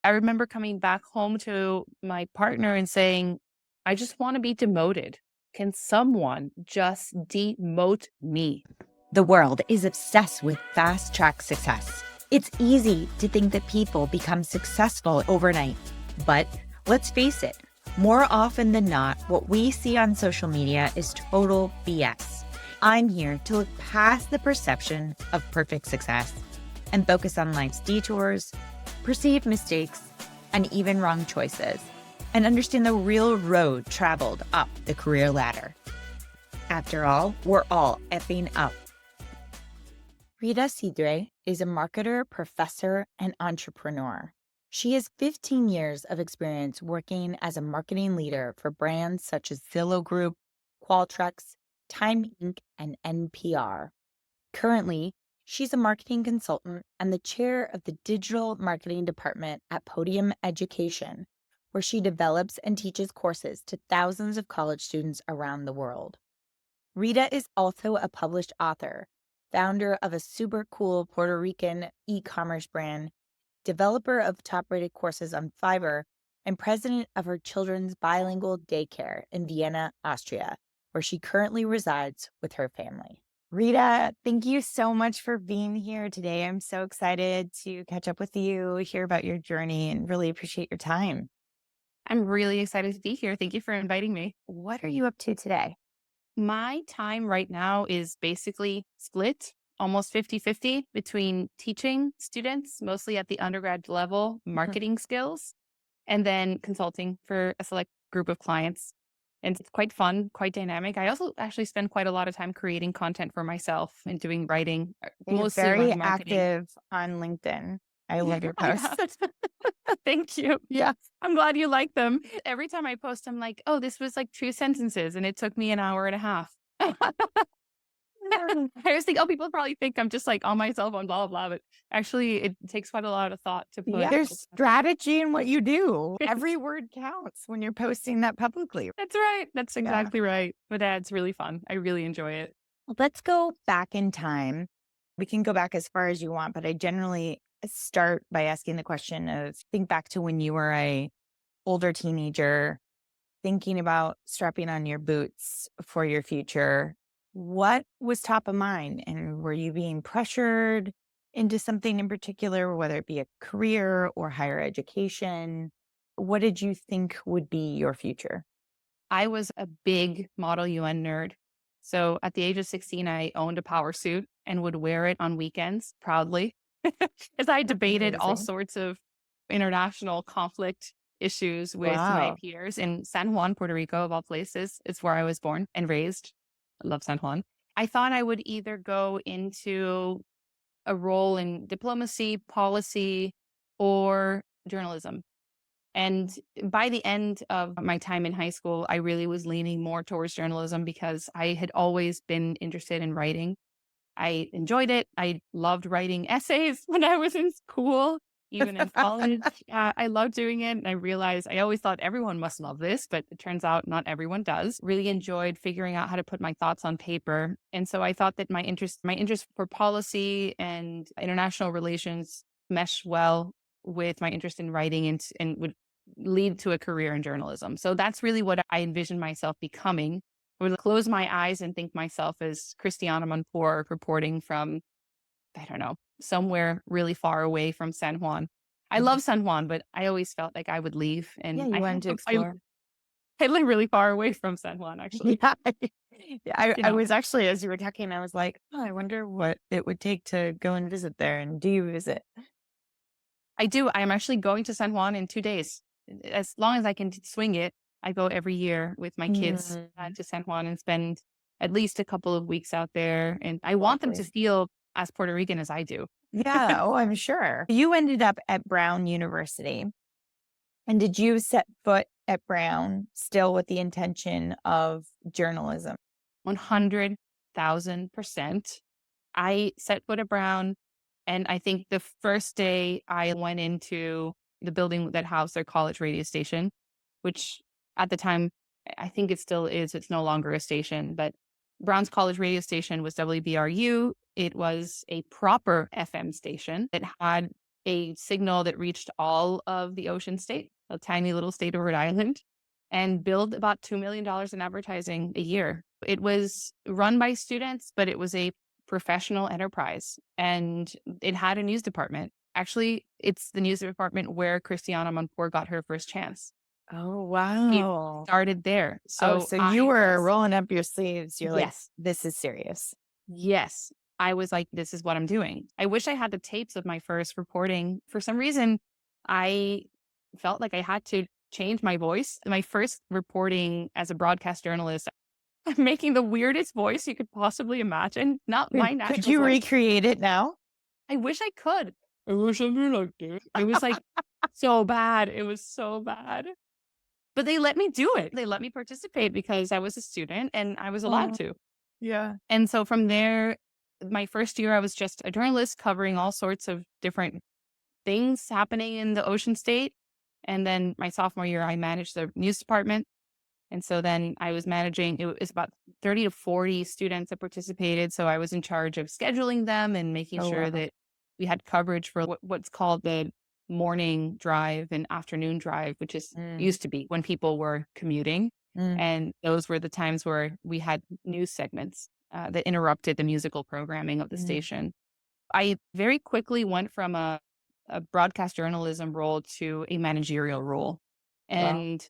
I remember coming back home to my partner and saying, I just want to be demoted. Can someone just demote me? The world is obsessed with fast-track success. It's easy to think that people become successful overnight. But let's face it, more often than not, what we see on social media is total BS. I'm here to look past the perception of perfect success and focus on life's detours, perceived mistakes, and even wrong choices, and understand the real road traveled up the career ladder. After all, we're all effing up. Rita Cidre is a marketer, professor, and entrepreneur. She has 15 years of experience working as a marketing leader for brands such as Zillow Group, Qualtrics, Time Inc and NPR. Currently, she's a marketing consultant and the chair of the digital marketing department at Podium Education, where she develops and teaches courses to thousands of college students around the world. Rita is also a published author, founder of a super cool Puerto Rican e-commerce brand, developer of top-rated courses on Fiverr, and president of her children's bilingual daycare in Vienna, Austria, where she currently resides with her family. Rita, thank you so much for being here today. I'm so excited to catch up with you, hear about your journey, and really appreciate your time. I'm really excited to be here. Thank you for inviting me. What are you up to today? My time right now is basically split, almost 50-50 between teaching students, mostly at the undergrad level, marketing skills, and then consulting for a select group of clients. And it's quite fun, quite dynamic. I also actually spend quite a lot of time creating content for myself and doing writing, You're mostly very around marketing. active on LinkedIn. I love your posts. Thank you. Yeah. I'm glad you like them. Every time I post, I'm like, oh, this was like 2 sentences and it took me an hour and a half. I was thinking, oh, people probably think I'm just like on my cell phone, blah, blah, blah. But actually, it takes quite a lot of thought to put. Yeah, there's strategy in what you do. Every word counts when you're posting that publicly. That's right. That's exactly right. But it's really fun. I really enjoy it. Let's go back in time. We can go back as far as you want, but I generally start by asking the question of think back to when you were a older teenager, thinking about strapping on your boots for your future. What was top of mind? And were you being pressured into something in particular, whether it be a career or higher education? What did you think would be your future? I was a big Model UN nerd. So at the age of 16, I owned a power suit and would wear it on weekends proudly as I debated all Amazing. sorts of international conflict issues with my Wow. peers in San Juan, Puerto Rico, of all places. It's where I was born and raised. I love San Juan. I thought I would either go into a role in diplomacy, policy, or journalism. And by the end of my time in high school, I really was leaning more towards journalism because I had always been interested in writing. I enjoyed it. I loved writing essays when I was in school, even in college. I loved doing it. And I realized I always thought everyone must love this, but it turns out not everyone does. Really enjoyed figuring out how to put my thoughts on paper. And so I thought that my interest for policy and international relations meshed well with my interest in writing and would lead to a career in journalism. So that's really what I envisioned myself becoming. I would close my eyes and think myself as Christiana Monpour reporting from, I don't know, somewhere really far away from San Juan. I love San Juan, but I always felt like I would leave. Yeah, And you wanted to explore. I live really far away from San Juan, actually. Yeah. Yeah, I, You I know, was actually, as you were talking, I was like, oh, I wonder what it would take to go and visit there. And do you visit? I do. I am actually going to San Juan in 2 days. As long as I can swing it, I go every year with my kids Mm, to San Juan and spend at least a couple of weeks out there. And I want them to lovely. feel as Puerto Rican as I do. Yeah, oh, I'm sure. You ended up at Brown University. And did you set foot at Brown still with the intention of journalism? 100,000%. I set foot at Brown, and I think the first day I went into the building that housed their college radio station, which at the time, I think it still is, it's no longer a station, but Brown's college radio station was WBRU. It was a proper FM station that had a signal that reached all of the ocean state, a tiny little state of Rhode Island, and billed about $2 million in advertising a year. It was run by students, but it was a professional enterprise and it had a news department. Actually, it's the news department where Christiana Monpour got her first chance. Oh, It wow. started there. Oh, So so you I were was, rolling up your sleeves. You're like, yes, this is serious. yes. I was like, this is what I'm doing. I wish I had the tapes of my first reporting. For some reason, I felt like I had to change my voice. My first reporting as a broadcast journalist, I'm making the weirdest voice you could possibly imagine. Not my Could natural you voice. recreate it now? I wish I could. I wish I could like this. It was like so bad. It was so bad. But they let me do it. They let me participate because I was a student and I was allowed Oh, to. yeah. And so from there, my first year, I was just a journalist covering all sorts of different things happening in the ocean state. And then my sophomore year, I managed the news department. And so then I was managing, it was about 30 to 40 students that participated. So I was in charge of scheduling them and making Oh, sure wow. that we had coverage for what's called the morning drive and afternoon drive, which is Mm, used to be when people were commuting. mm, And those were the times where we had news segments that interrupted the musical programming of the mm. station. I very quickly went from a broadcast journalism role to a managerial role. Wow. And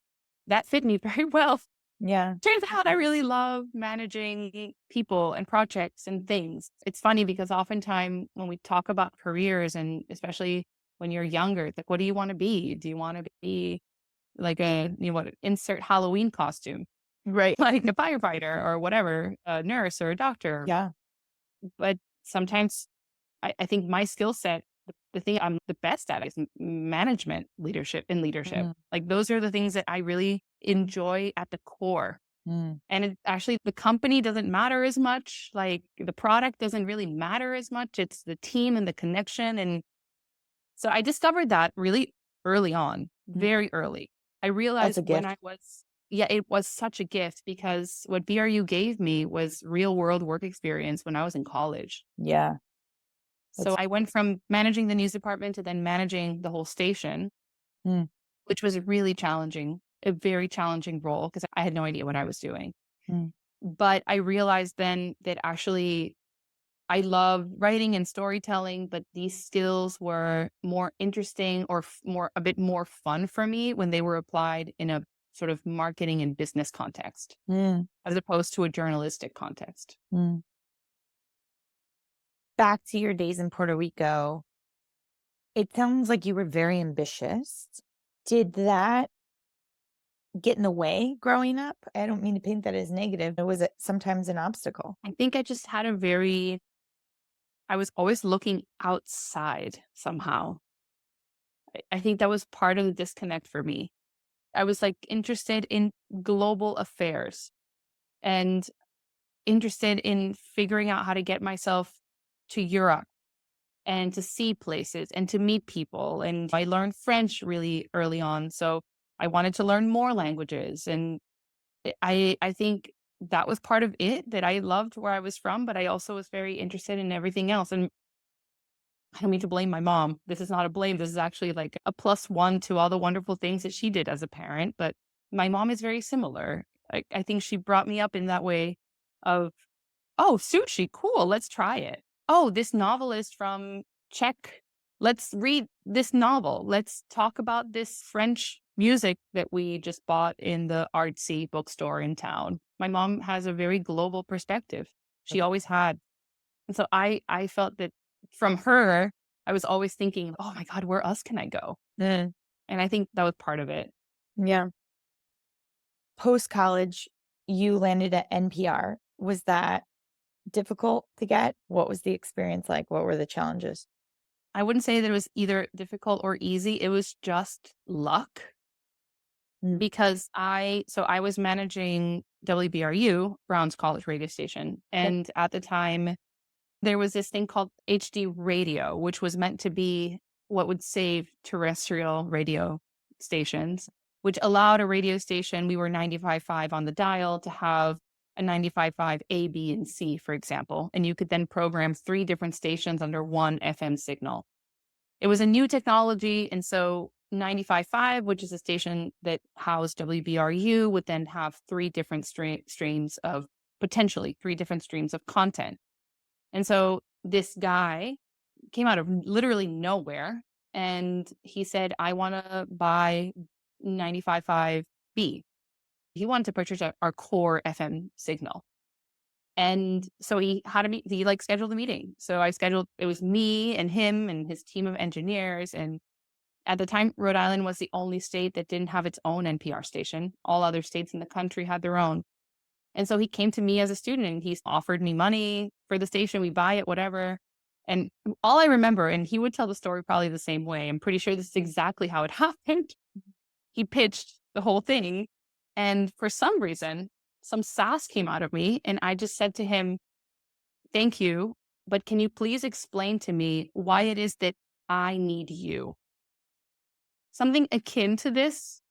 that fit me very well. Yeah. Turns out I really love managing people and projects and things. It's funny because oftentimes when we talk about careers, and especially when you're younger, it's like, what do you want to be? Do you want to be like insert Halloween costume, Right. like a firefighter or whatever, a nurse or a doctor? Yeah. But sometimes I think my skill set, the thing I'm the best at is management, leadership, and leadership. Mm, Like those are the things that I really enjoy at the core. mm, And it actually, the company doesn't matter as much. Like the product doesn't really matter as much. It's the team and the connection. And so I discovered that really early on, mm. very early. I That's realized a when I gift. was, yeah, it was such a gift because what BRU gave me was real world work experience when I was in college. Yeah. So That's I went from managing the news department to then managing the whole station, mm, which was really challenging, a very challenging role because I had no idea what I was doing. mm, But I realized then that actually I love writing and storytelling, but these skills were more interesting or more a bit more fun for me when they were applied in a sort of marketing and business context mm, as opposed to a journalistic context. mm. Back to your days in Puerto Rico, it sounds like you were very ambitious. Did that get in the way growing up? I don't mean to paint that as negative, but was it sometimes an obstacle? I think I just had I was always looking outside somehow. I think that was part of the disconnect for me. I was like interested in global affairs and interested in figuring out how to get myself to Europe and to see places and to meet people. And I learned French really early on. So I wanted to learn more languages. And I think that was part of it, that I loved where I was from, but I also was very interested in everything else. And I don't mean to blame my mom. This is not a blame. This is actually like a plus one to all the wonderful things that she did as a parent. But my mom is very similar. I think she brought me up in that way of, oh, sushi, cool, let's try it. Oh, this novelist from Czech, let's read this novel. Let's talk about this French music that we just bought in the artsy bookstore in town. My mom has a very global perspective. She always had. And so I felt that from her, I was always thinking, "Oh my god, where else can I go?" Mm, And I think that was part of it. yeah. Post college, you landed at NPR. Was that difficult to get? What was the experience like? What were the challenges? I wouldn't say that it was either difficult or easy. It was just luck Mm, because I was managing WBRU, Brown's College radio station, yep. and at the time there was this thing called HD radio, which was meant to be what would save terrestrial radio stations, which allowed a radio station, we were 95.5 on the dial, to have a 95.5 A, B, and C, for example. And you could then program three different stations under one FM signal. it was a new technology. And so 95.5, which is a station that housed WBRU, would then have three different streams of potentially three different streams of content. And so this guy came out of literally nowhere and he said, I want to buy 95.5B. He wanted to purchase our core FM signal. And so he had a he like scheduled a meeting. So I scheduled, it was me and him and his team of engineers. And at the time, Rhode Island was the only state that didn't have its own NPR station. All other states in the country had their own. And so he came to me as a student and he offered me money for the station. We buy it, whatever. And all I remember, and he would tell the story probably the same way. I'm pretty sure this is exactly how it happened. He pitched the whole thing. And for some reason, some sass came out of me. And I just said to him, thank you, but can you please explain to me why it is that I need you? Something akin to this.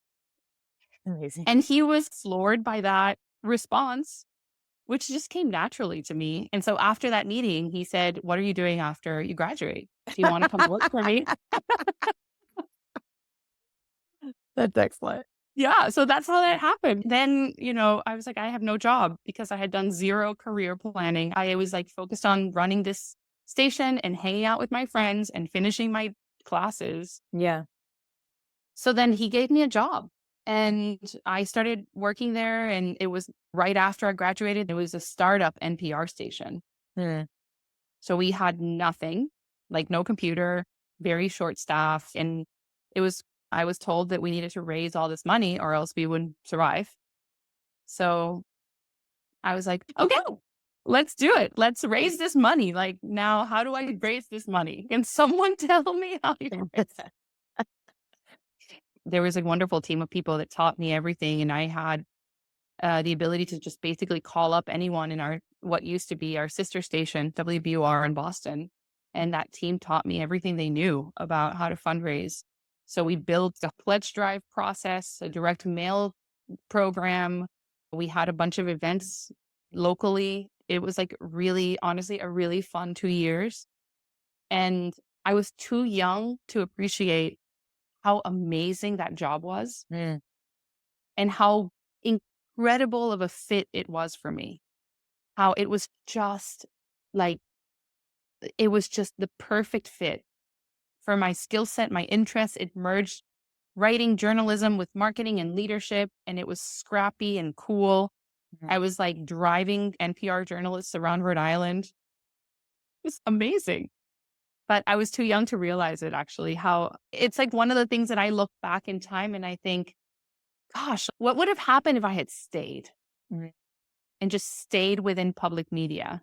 Amazing. And he was floored by that response, which just came naturally to me. And so after that meeting, he said, what are you doing after you graduate? Do you want to come work for me? That's excellent. Yeah. So that's how that happened. Then, I was like, I have no job because I had done zero career planning. I was like focused on running this station and hanging out with my friends and finishing my classes. Yeah. So then he gave me a job and I started working there. And it was right after I graduated. It was a startup NPR station. Mm. So we had nothing, like no computer, very short staff. And I was told that we needed to raise all this money or else we wouldn't survive. So I was like, okay, let's do it. Let's raise this money. Like now, how do I raise this money? Can someone tell me how you raise it? There was a wonderful team of people that taught me everything. And I had the ability to just basically call up anyone in what used to be our sister station, WBUR in Boston. And that team taught me everything they knew about how to fundraise. So we built a pledge drive process, a direct mail program. We had a bunch of events locally. It was like really, honestly, a really fun 2 years. And I was too young to appreciate how amazing that job was and how incredible of a fit it was for me. How it was just the perfect fit for my skill set, my interests. It merged writing journalism with marketing and leadership, and it was scrappy and cool. I was like driving NPR journalists around Rhode Island. It was amazing. But I was too young to realize it, actually, how it's like one of the things that I look back in time and I think, gosh, what would have happened if I had stayed and just stayed within public media?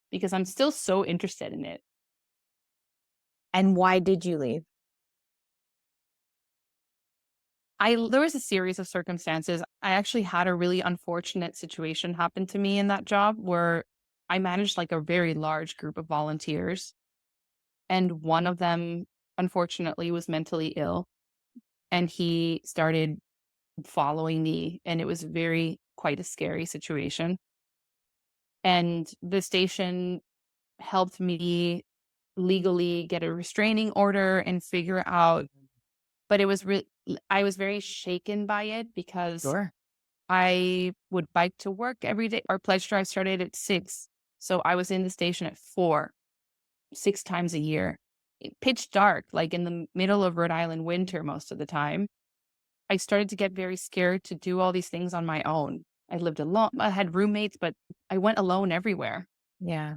Because I'm still so interested in it. And why did you leave? There was a series of circumstances. I actually had a really unfortunate situation happen to me in that job where I managed like a very large group of volunteers. And one of them, unfortunately, was mentally ill. And he started following me. And it was quite a scary situation. And the station helped me legally get a restraining order and figure out, but I was very shaken by it because Sure. I would bike to work every day. Our pledge drive started at 6. So I was in the station at 4, 6 times a year. Pitch dark, like in the middle of Rhode Island winter most of the time. I started to get very scared to do all these things on my own. I lived alone. I had roommates, but I went alone everywhere. Yeah.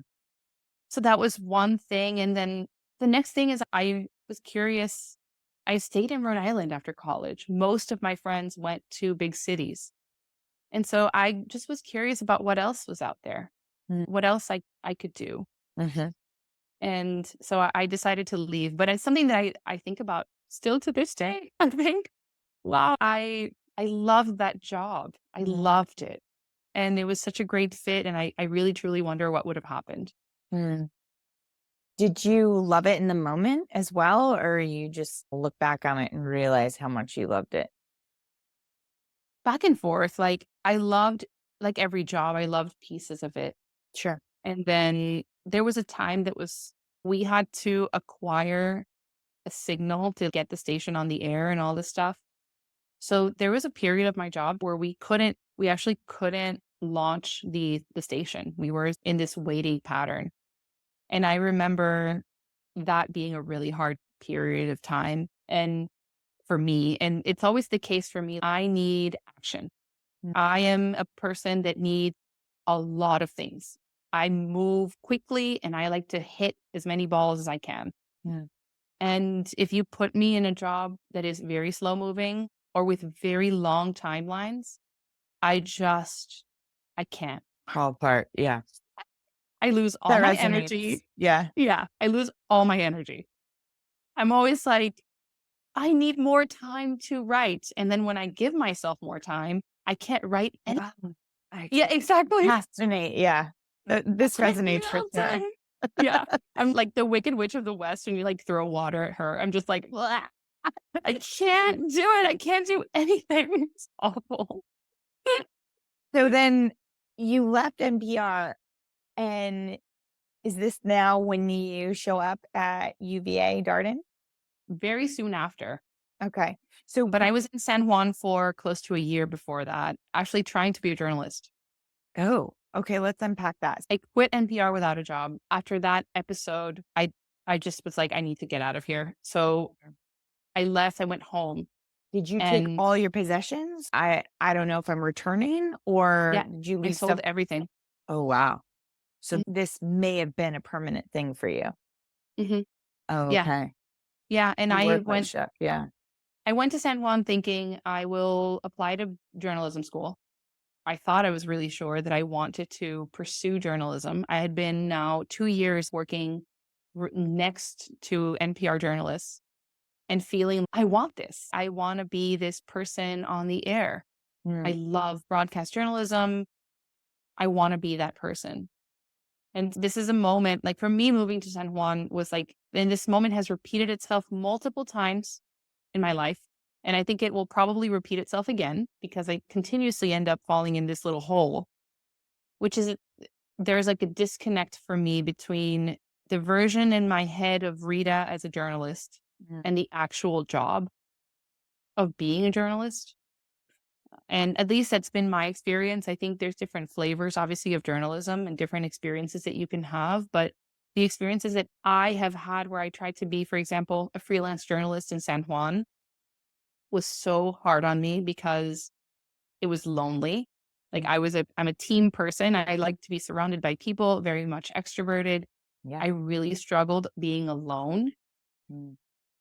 So that was one thing. And then the next thing is I was curious. I stayed in Rhode Island after college. Most of my friends went to big cities. And so I just was curious about what else was out there, what else I could do. And so I decided to leave. But it's something that I think about still to this day. I think, wow, I loved that job. I loved it. And it was such a great fit. And I really, truly wonder what would have happened. Did you love it in the moment as well? Or you just look back on it and realize how much you loved it? Back and forth. Like I loved, like every job, I loved pieces of it. Sure. And then there was a time we had to acquire a signal to get the station on the air and all this stuff. So there was a period of my job where we actually couldn't launch the station. We were in this waiting pattern. And I remember that being a really hard period of time and for me, and it's always the case for me. I need action. I am a person that needs a lot of things. I move quickly and I like to hit as many balls as I can. Yeah. And if you put me in a job that is very slow moving or with very long timelines, I can't. Fall apart. Yeah. I lose all That my resonates. energy. Yeah. Yeah, I lose all my energy. I'm always like, I need more time to write. And then when I give myself more time, I can't write any. Wow. I Yeah, exactly. procrastinate. Yeah. This resonates for sure. Yeah. I'm like the Wicked Witch of the West when you like throw water at her. I'm just like, "Blah. I can't do it. I can't do anything. It's awful. So then you left NPR, and is this now when you show up at UVA Darden? Very soon after. Okay. So, But I was in San Juan for close to a year before that, actually trying to be a journalist. oh, okay. Let's unpack that. I quit NPR without a job. After that episode, I just was like, I need to get out of here. So I left, I went home Did you take and all your possessions? I don't know if I'm returning, or yeah, did you I leave sold stuff? everything. Oh, wow. So Mm, this may have been a permanent thing for you. mhm. Oh, Yeah. okay. Yeah. And The workplace shift. Yeah. I went to San Juan thinking I will apply to journalism school. I thought I was really sure that I wanted to pursue journalism. I had been now 2 years working next to NPR journalists and feeling I want this. I want to be this person on the air. I Mm, love broadcast journalism. I want to be that person. And this is a moment, like for me, moving to San Juan was like, and this moment has repeated itself multiple times in my life. And I think it will probably repeat itself again because I continuously end up falling in this little hole, which is there's like a disconnect for me between the version in my head of Rita as a journalist mm, and the actual job of being a journalist. And at least that's been my experience. I think there's different flavors, obviously, of journalism and different experiences that you can have. But the experiences that I have had where I tried to be, for example, a freelance journalist in San Juan was so hard on me because it was lonely. Like mm. I'm a team person. I like to be surrounded by people, very much extroverted. Yeah. I really struggled being alone. Mm,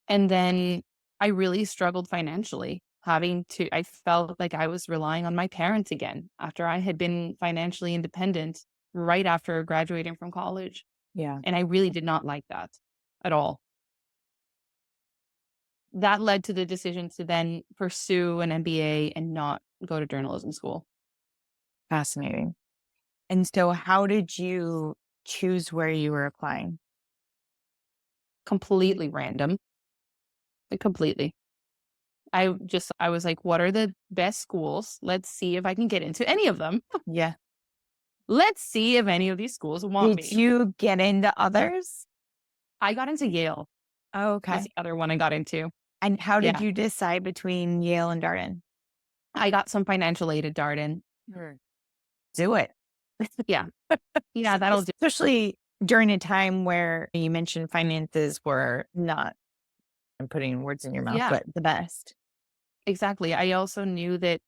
And then I really struggled financially, I felt like I was relying on my parents again after I had been financially independent right after graduating from college. yeah. And I really did not like that at all. That led to the decision to then pursue an MBA and not go to journalism school. Fascinating. And so, how did you choose where you were applying? Completely random, completely. I was like, what are the best schools? Let's see if I can get into any of them. Yeah. Let's see if any of these schools want Did me. you get into others? I got into Yale. Oh, Was okay. the other one I got into. And how did Yeah. you decide between Yale and Darden? I got some financial aid at Darden. Sure. Do it. Yeah. Yeah, that'll do. Especially during a time where you mentioned finances were not, I'm putting words in your mouth, Yeah, but the best. exactly. I also knew that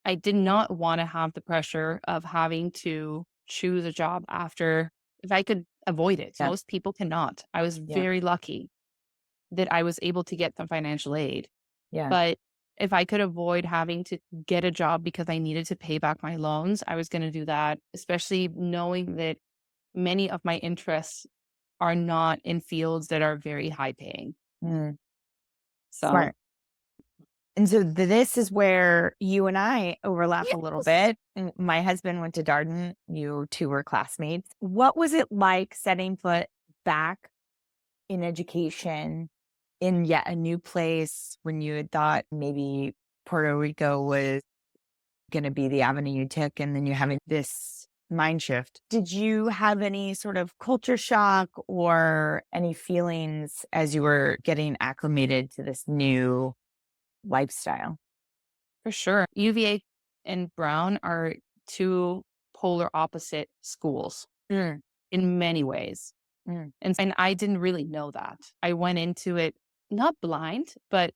I did not wanna have the pressure of having to choose a job after if I could avoid it. Yeah. Most people cannot. I was Yeah. very lucky that I was able to get some financial aid. Yeah. But if I could avoid having to get a job because I needed to pay back my loans, I was gonna do that, especially knowing that many of my interests are not in fields that are very high paying. Mm, So smart. And so this is where you and I overlap a little yes. bit. My husband went to Darden. You two were classmates. What was it like setting foot back in education in yet a new place when you had thought maybe Puerto Rico was going to be the avenue you took, and then you having this mind shift. Did you have any sort of culture shock or any feelings as you were getting acclimated to this new lifestyle? For sure. UVA and Brown are two polar opposite schools Mm, in many ways. mm. And I didn't really know that. I went into it not blind, but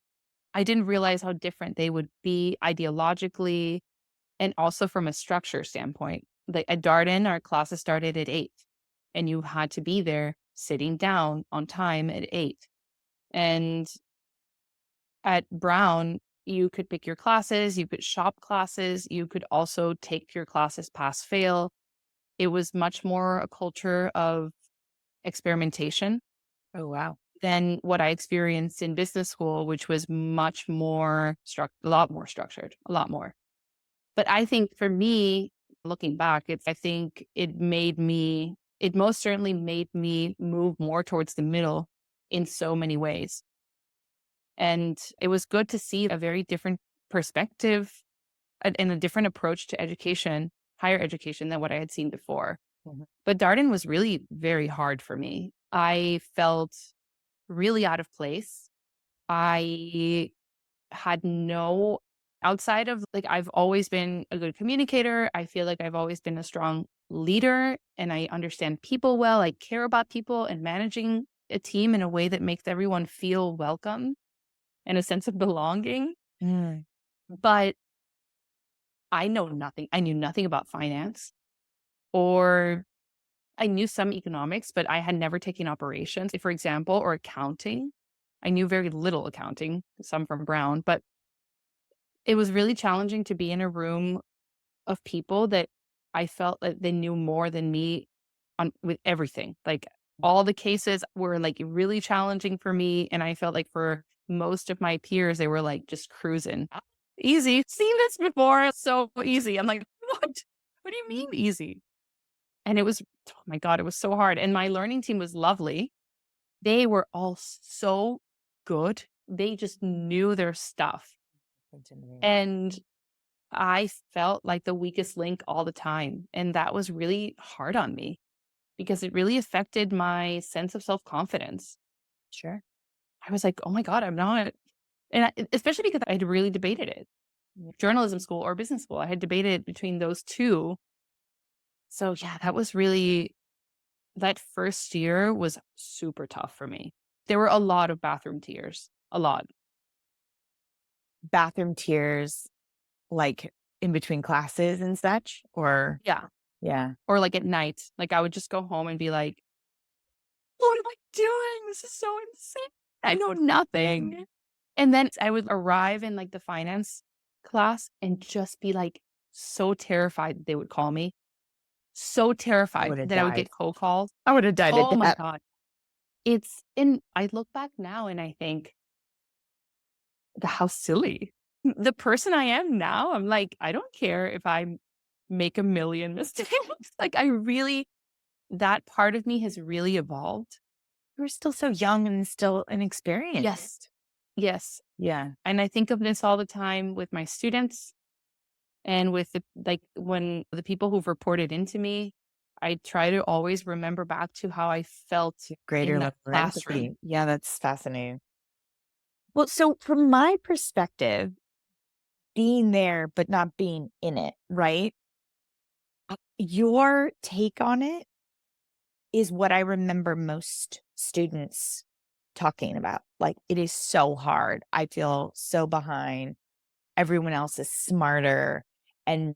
I didn't realize how different they would be ideologically and also from a structure standpoint. Like at Darden, our classes started at 8 and you had to be there sitting down on time at 8. And at Brown, you could pick your classes, you could shop classes, you could also take your classes pass fail. It was much more a culture of experimentation Oh, wow. than what I experienced in business school, which was much more a lot more structured, a lot more. But I think for me, looking back, I think it most certainly made me move more towards the middle in so many ways. And it was good to see a very different perspective and a different approach to education, higher education than what I had seen before. Mhm. But Darden was really very hard for me. I felt really out of place. I had no outside of like, I've always been a good communicator. I feel like I've always been a strong leader and I understand people well. I care about people and managing a team in a way that makes everyone feel welcome and a sense of belonging. Mm. But I know nothing. I knew nothing about finance or I knew some economics, but I had never taken operations, for example, or accounting. I knew very little accounting, some from Brown, but it was really challenging to be in a room of people that I felt that they knew more than me on with everything. Like all the cases were like really challenging for me. And I felt like for most of my peers, they were like just cruising. Easy. Seen this before. It's so easy. I'm like, what? What do you mean easy? And it was, oh my God, it was so hard. And my learning team was lovely. They were all so good. They just knew their stuff. And I felt like the weakest link all the time. And that was really hard on me because it really affected my sense of self confidence. Sure. I was like, oh my God, I'm not. And especially because I had really debated it journalism school or business school. I had debated between those two. So, yeah, that was really that first year was super tough for me. There were a lot of bathroom tears, a lot. Bathroom tears, like in between classes and such? Or, Yeah. yeah. Or like at night, like I would just go home and be like, what am I doing? This is so insane. I know nothing. And then I would arrive in like the finance class and just be like so terrified that they would call me. So I terrified would have that I would died. get cold calls. I would have died Oh at my that. God. It's in I look back now and I think how silly. The person I am now, I'm like, I don't care if I make a million mistakes. Like I really that part of me has really evolved. You were still so young and still inexperienced. Yes. Yes. Yeah. And I think of this all the time with my students and with the like when the people who've reported into me, I try to always remember back to how I felt Greater in level that of classroom. empathy. Yeah, that's fascinating. Well, so from my perspective, being there but not being in it, right? Your take on it is what I remember most students talking about. Like, it is so hard. I feel so behind. Everyone else is smarter and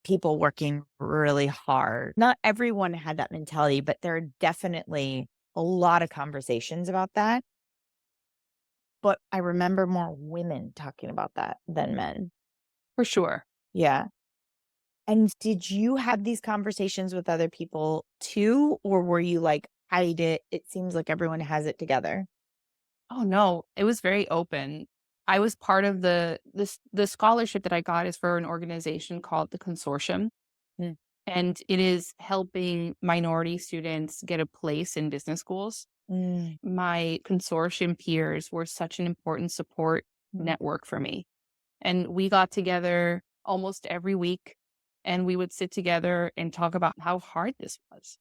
people working really hard. Not everyone had that mentality, but there are definitely a lot of conversations about that. But I remember more women talking about that than men. For sure. Yeah. And did you have these conversations with other people too? Or were you like, hide it? It seems like everyone has it together. Oh, no, it was very open. I was part of the scholarship that I got is for an organization called the Consortium, Mm, and it is helping minority students get a place in business schools. mm, My consortium peers were such an important support mm, network for me, and we got together almost every week, and we would sit together and talk about how hard this was.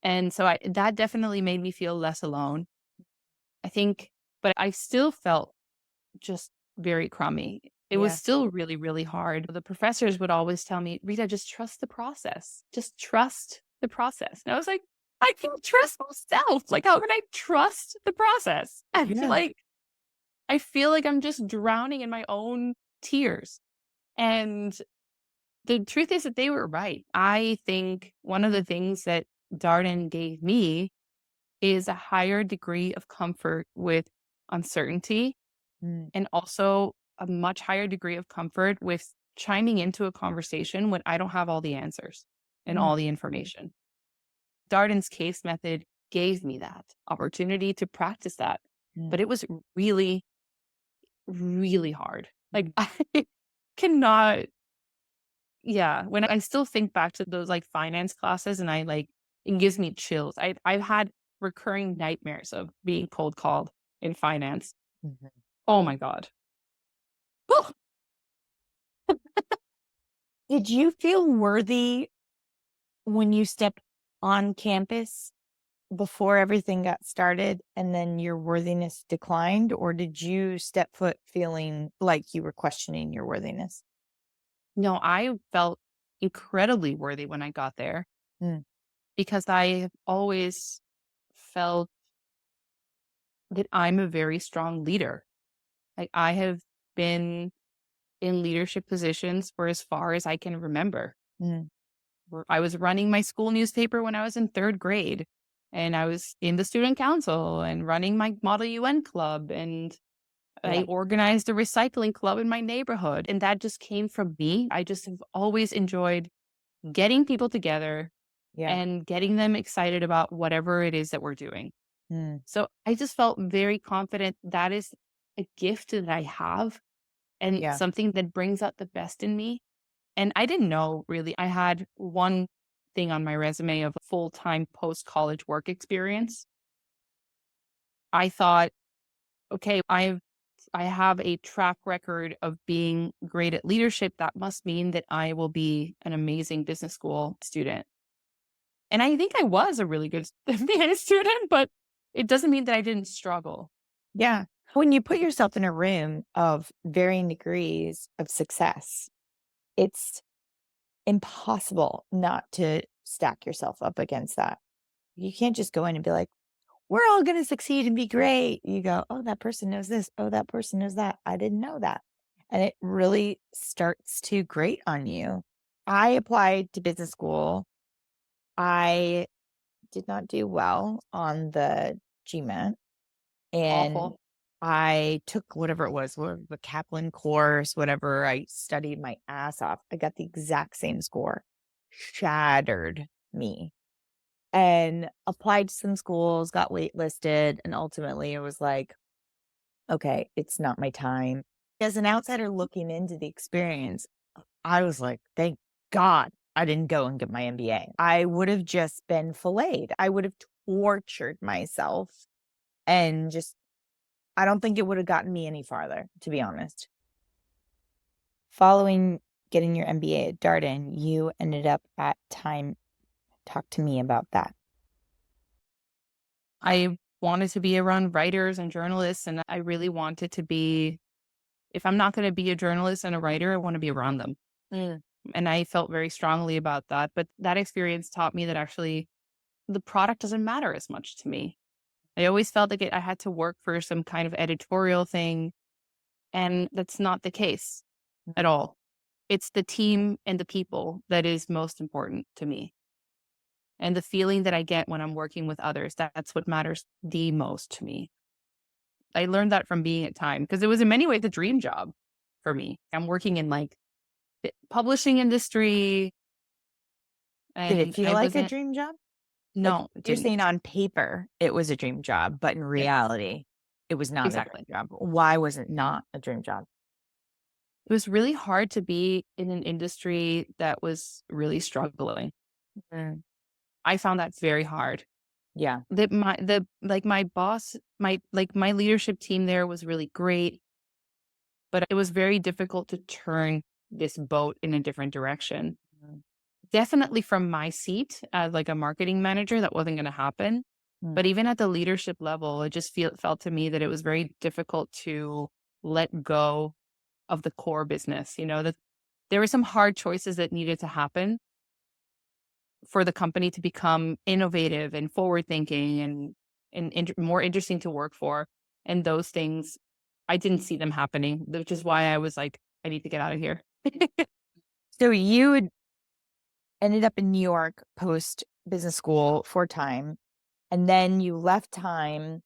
And so that definitely made me feel less alone, I think, but I still felt just very crummy. It was Yeah. still really, really hard. The professors would always tell me, Rita, just trust the process. Just trust the process. And I was like, I can trust myself. Like, how can I trust the process? Yeah. I feel like I'm just drowning in my own tears. And the truth is that they were right. I think one of the things that Darden gave me is a higher degree of comfort with uncertainty, Mm. and also a much higher degree of comfort with chiming into a conversation when I don't have all the answers and Mm. all the information. Darden's case method gave me that opportunity to practice that, Mm. but it was really, really hard. Like, I cannot, yeah, when I still think back to those like finance classes, and it gives me chills. I've had recurring nightmares of being cold called in finance. Mhm. Oh my God. Did you feel worthy when you stepped on campus before everything got started and then your worthiness declined? Or did you step foot feeling like you were questioning your worthiness? No, I felt incredibly worthy when I got there Mm. because I have always felt that I'm a very strong leader. Like, I have been in leadership positions for as far as I can remember. Mm. I was running my school newspaper when I was in third grade, and I was in the student council and running my Model UN club, and I Yeah. organized a recycling club in my neighborhood. And that just came from me. I just have always enjoyed getting people together Yeah. and getting them excited about whatever it is that we're doing. Mm. So I just felt very confident that is a gift that I have and Yeah. something that brings out the best in me. And I didn't know really. I had one thing on my resume of full-time post-college work experience. I thought, okay, I have a track record of being great at leadership. That must mean that I will be an amazing business school student. And I think I was a really good being student, but it doesn't mean that I didn't struggle. Yeah. When you put yourself in a room of varying degrees of success, it's impossible not to stack yourself up against that. You can't just go in and be like, we're all going to succeed and be great. You go, oh, that person knows this. Oh, that person knows that. I didn't know that. And it really starts to grate on you. I applied to business school. I did not do well on the GMAT. And Awful. I took whatever it was, the Kaplan course, whatever. I studied my ass off. I got the exact same score. Shattered me. And applied to some schools, got waitlisted, and ultimately it was like, okay, it's not my time. As an outsider looking into the experience, I was like, thank God I didn't go and get my MBA. I would have just been filleted. I would have tortured myself and just, I don't think it would have gotten me any farther, to be honest. Following getting your MBA at Darden, you ended up at Time. Talk to me about that. I wanted to be around writers and journalists, and I really wanted to be, if I'm not going to be a journalist and a writer, I want to be around them. Mm. And I felt very strongly about that. But that experience taught me that actually the product doesn't matter as much to me. I always felt like I had to work for some kind of editorial thing, and that's not the case at all. It's the team and the people that is most important to me. And the feeling that I get when I'm working with others, that's what matters the most to me. I learned that from being at Time because it was in many ways a dream job for me. I'm working in like the publishing industry, Did it and feel I like a wasn't, dream job? Like, no, it you're saying didn't. on paper it was a dream job, but in Yep, reality, it was not a dream exactly. job. Why was it not a dream job? It was really hard to be in an industry that was really struggling. Mm. I found that very hard. Yeah. My boss, my leadership team there was really great, but it was very difficult to turn this boat in a different direction. definitely from my seat as like a marketing manager, that wasn't going to happen. Mm. But even at the leadership level, it just felt to me that it was very difficult to let go of the core business. That there were some hard choices that needed to happen for the company to become innovative and forward thinking and more interesting to work for. And those things, I didn't see them happening, which is why I was like, I need to get out of here. So you ended up in New York post business school for time, and then you left time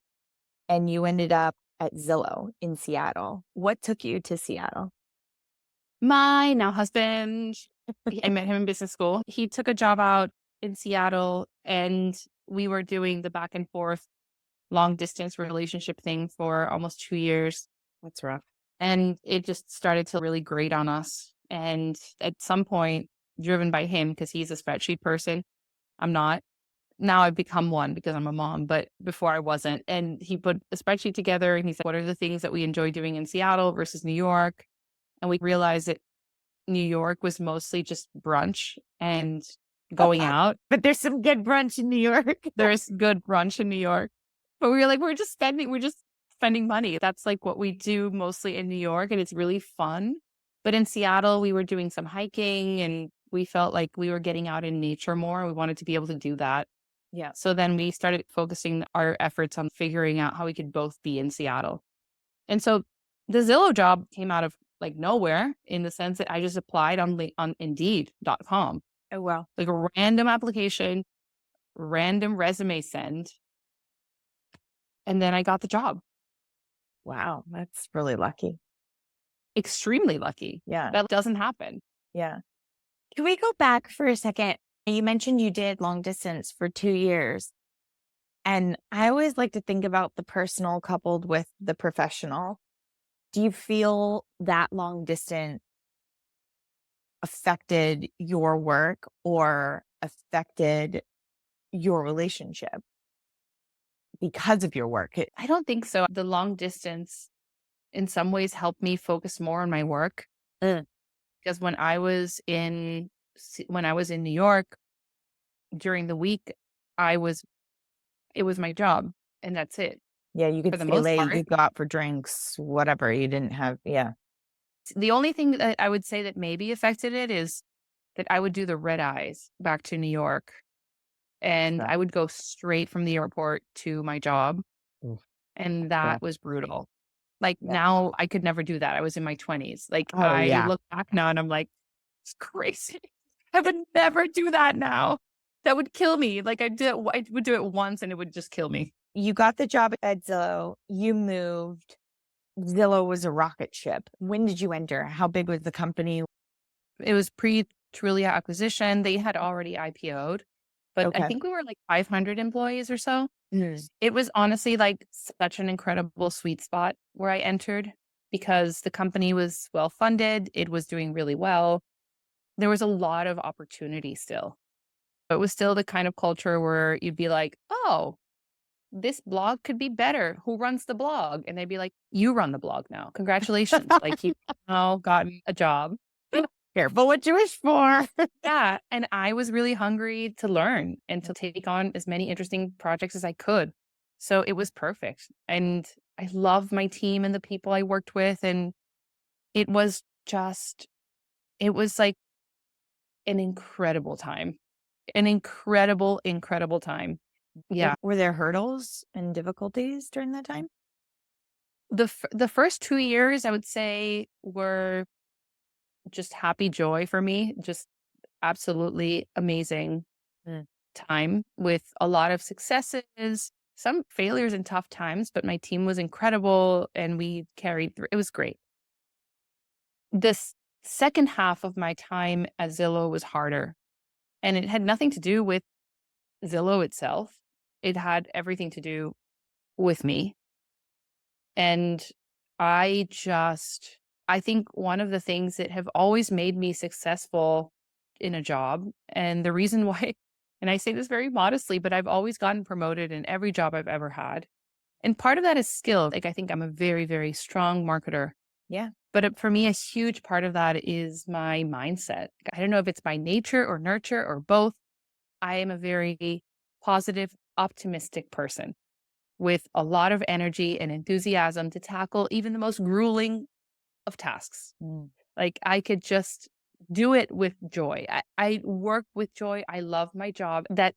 and you ended up at Zillow in Seattle. What took you to Seattle? My now husband, I met him in business school. He took a job out in Seattle, and we were doing the back and forth long distance relationship thing for almost 2 years. That's rough. And it just started to really grate on us. And at some point, driven by him, because he's a spreadsheet person, I'm not. Now I've become one because I'm a mom, but before I wasn't. And he put a spreadsheet together and he said, what are the things that we enjoy doing in Seattle versus New York? And we realized that New York was mostly just brunch and going out. But there's some good brunch in New York. There's good brunch in New York. But we were like, we're just spending money. That's like what we do mostly in New York, and it's really fun. But in Seattle, we were doing some hiking and we felt like we were getting out in nature more. We wanted to be able to do that. Yeah. So then we started focusing our efforts on figuring out how we could both be in Seattle. And so the Zillow job came out of like nowhere, in the sense that I just applied on Indeed.com. Oh, wow. Like a random application, random resume send. And then I got the job. Wow. That's really lucky. Extremely lucky. Yeah. That doesn't happen. Yeah. Can we go back for a second? You mentioned you did long distance for 2 years. And I always like to think about the personal coupled with the professional. Do you feel that long distance affected your work or affected your relationship because of your work? I don't think so. The long distance in some ways helped me focus more on my work. Because when I was in New York during the week, it was my job and that's it. Yeah, you could For the stay most late, part. you go out for drinks, whatever. You didn't have, yeah. The only thing that I would say that maybe affected it is that I would do the red eyes back to New York, and Sure. I would go straight from the airport to my job, Oof. and Yeah. that was brutal. Like, Yeah. now I could never do that. I was in my 20s. Like, Oh, I yeah. look back now and I'm like, it's crazy. I would never do that now. That would kill me. Like, I would do it once and it would just kill me. You got the job at Zillow, you moved. Zillow was a rocket ship. When did you enter? How big was the company? It was pre-Trulia acquisition. They had already IPO'd, but I Okay. think we were like 500 employees or so. Mm. It was honestly like such an incredible sweet spot where I entered, because the company was well funded. It was doing really well. There was a lot of opportunity still. It was still the kind of culture where you'd be like, oh, this blog could be better. Who runs the blog? And they'd be like, you run the blog now. Congratulations. Like, you've now gotten a job. Careful what you wish for. Yeah. And I was really hungry to learn and to take on as many interesting projects as I could. So it was perfect. And I love my team and the people I worked with. And it was like an incredible time. An incredible, incredible time. Yeah. Were there hurdles and difficulties during that time? The first 2 years, I would say, were just happy joy for me. Just absolutely amazing Mm. time with a lot of successes, some failures and tough times, but my team was incredible and we carried through. It was great. This second half of my time at Zillow was harder, and it had nothing to do with Zillow itself. It had everything to do with me. And I think one of the things that have always made me successful in a job, and the reason why, and I say this very modestly, but I've always gotten promoted in every job I've ever had. And part of that is skill. Like, I think I'm a very, very strong marketer. Yeah. for me, a huge part of that is my mindset. I don't know if it's by nature or nurture or both. I am a very positive, optimistic person with a lot of energy and enthusiasm to tackle even the most grueling of tasks. Mm. Like I could just do it with joy. I work with joy. I love my job. That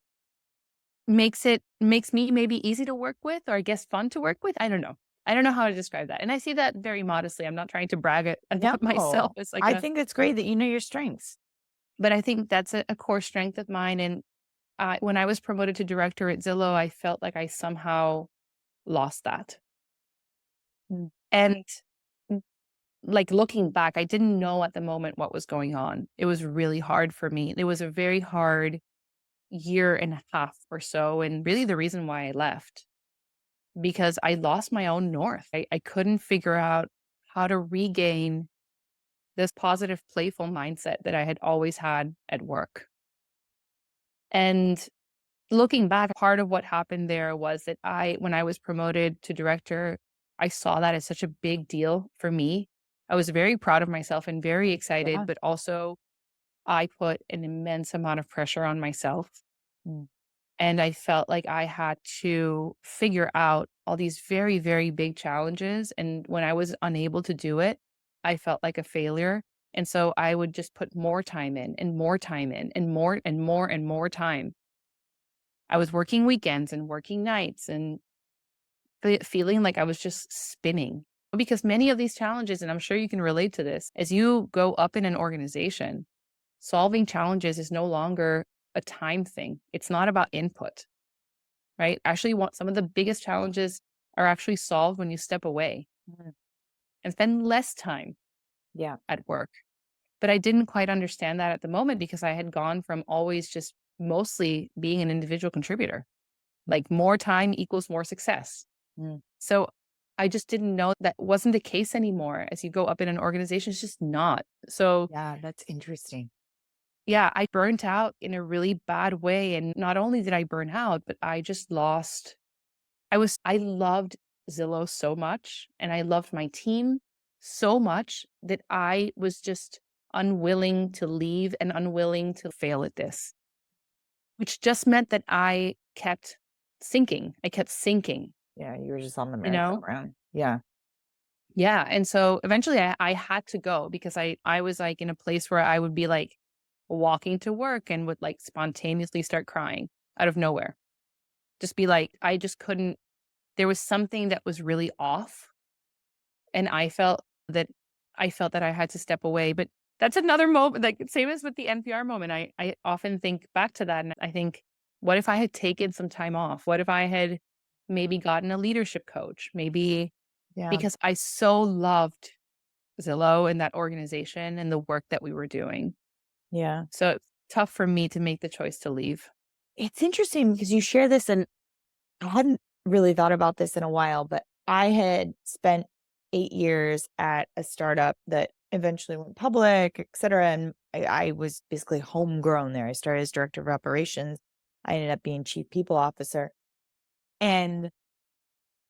makes me maybe easy to work with, or I guess fun to work with. I don't know. I don't know how to describe that. And I see that very modestly. I'm not trying to brag it about myself. No, It's like I a think it's great that you know your strengths. but I think that's a core strength of mine. And when I was promoted to director at Zillow, I felt like I somehow lost that. Mm. And mm, like looking back, I didn't know at the moment what was going on. It was really hard for me. It was a very hard year and a half or so. And really the reason why I left, because I lost my own north. I couldn't figure out how to regain this positive, playful mindset that I had always had at work. And looking back, part of what happened there was that when I was promoted to director, I saw that as such a big deal for me. I was very proud of myself and very excited, Yeah. but also I put an immense amount of pressure on myself. Mm. And I felt like I had to figure out all these very, very big challenges. And when I was unable to do it, I felt like a failure. And so I would just put more time in and more time in and more and more and more time. I was working weekends and working nights and feeling like I was just spinning. Because many of these challenges, and I'm sure you can relate to this, as you go up in an organization, solving challenges is no longer a time thing. It's not about input, right? Actually, some of the biggest challenges are actually solved when you step away Mm. and spend less time Yeah. at work. But I didn't quite understand that at the moment because I had gone from always just mostly being an individual contributor. Like more time equals more success. Mm. So I just didn't know that wasn't the case anymore as you go up in an organization. It's just not. So Yeah, that's interesting. yeah, I burnt out in a really bad way. And not only did I burn out, but I just lost. I loved Zillow so much and I loved my team so much that I was just unwilling to leave and unwilling to fail at this, which just meant that I kept sinking. I kept sinking, Yeah, you were just on the you know? merry-go-round. Yeah. Yeah, and so eventually I had to go because I was, like, in a place where I would be, like, walking to work and would, like, spontaneously start crying out of nowhere. Just be like, I just couldn't there was something that was really off, and that I felt that I had to step away, but that's another moment, like, same as with the NPR moment, I often think back to that, and I think, "What if I had taken some time off? What if I had maybe gotten a leadership coach?" Maybe Yeah. because I so loved Zillow and that organization and the work that we were doing. Yeah. So it's tough for me to make the choice to leave. It's interesting because you share this, and I hadn't really thought about this in a while, but I had spent 8 years at a startup that eventually went public, et cetera. And I was basically homegrown there. I started as director of operations. I ended up being chief people officer. And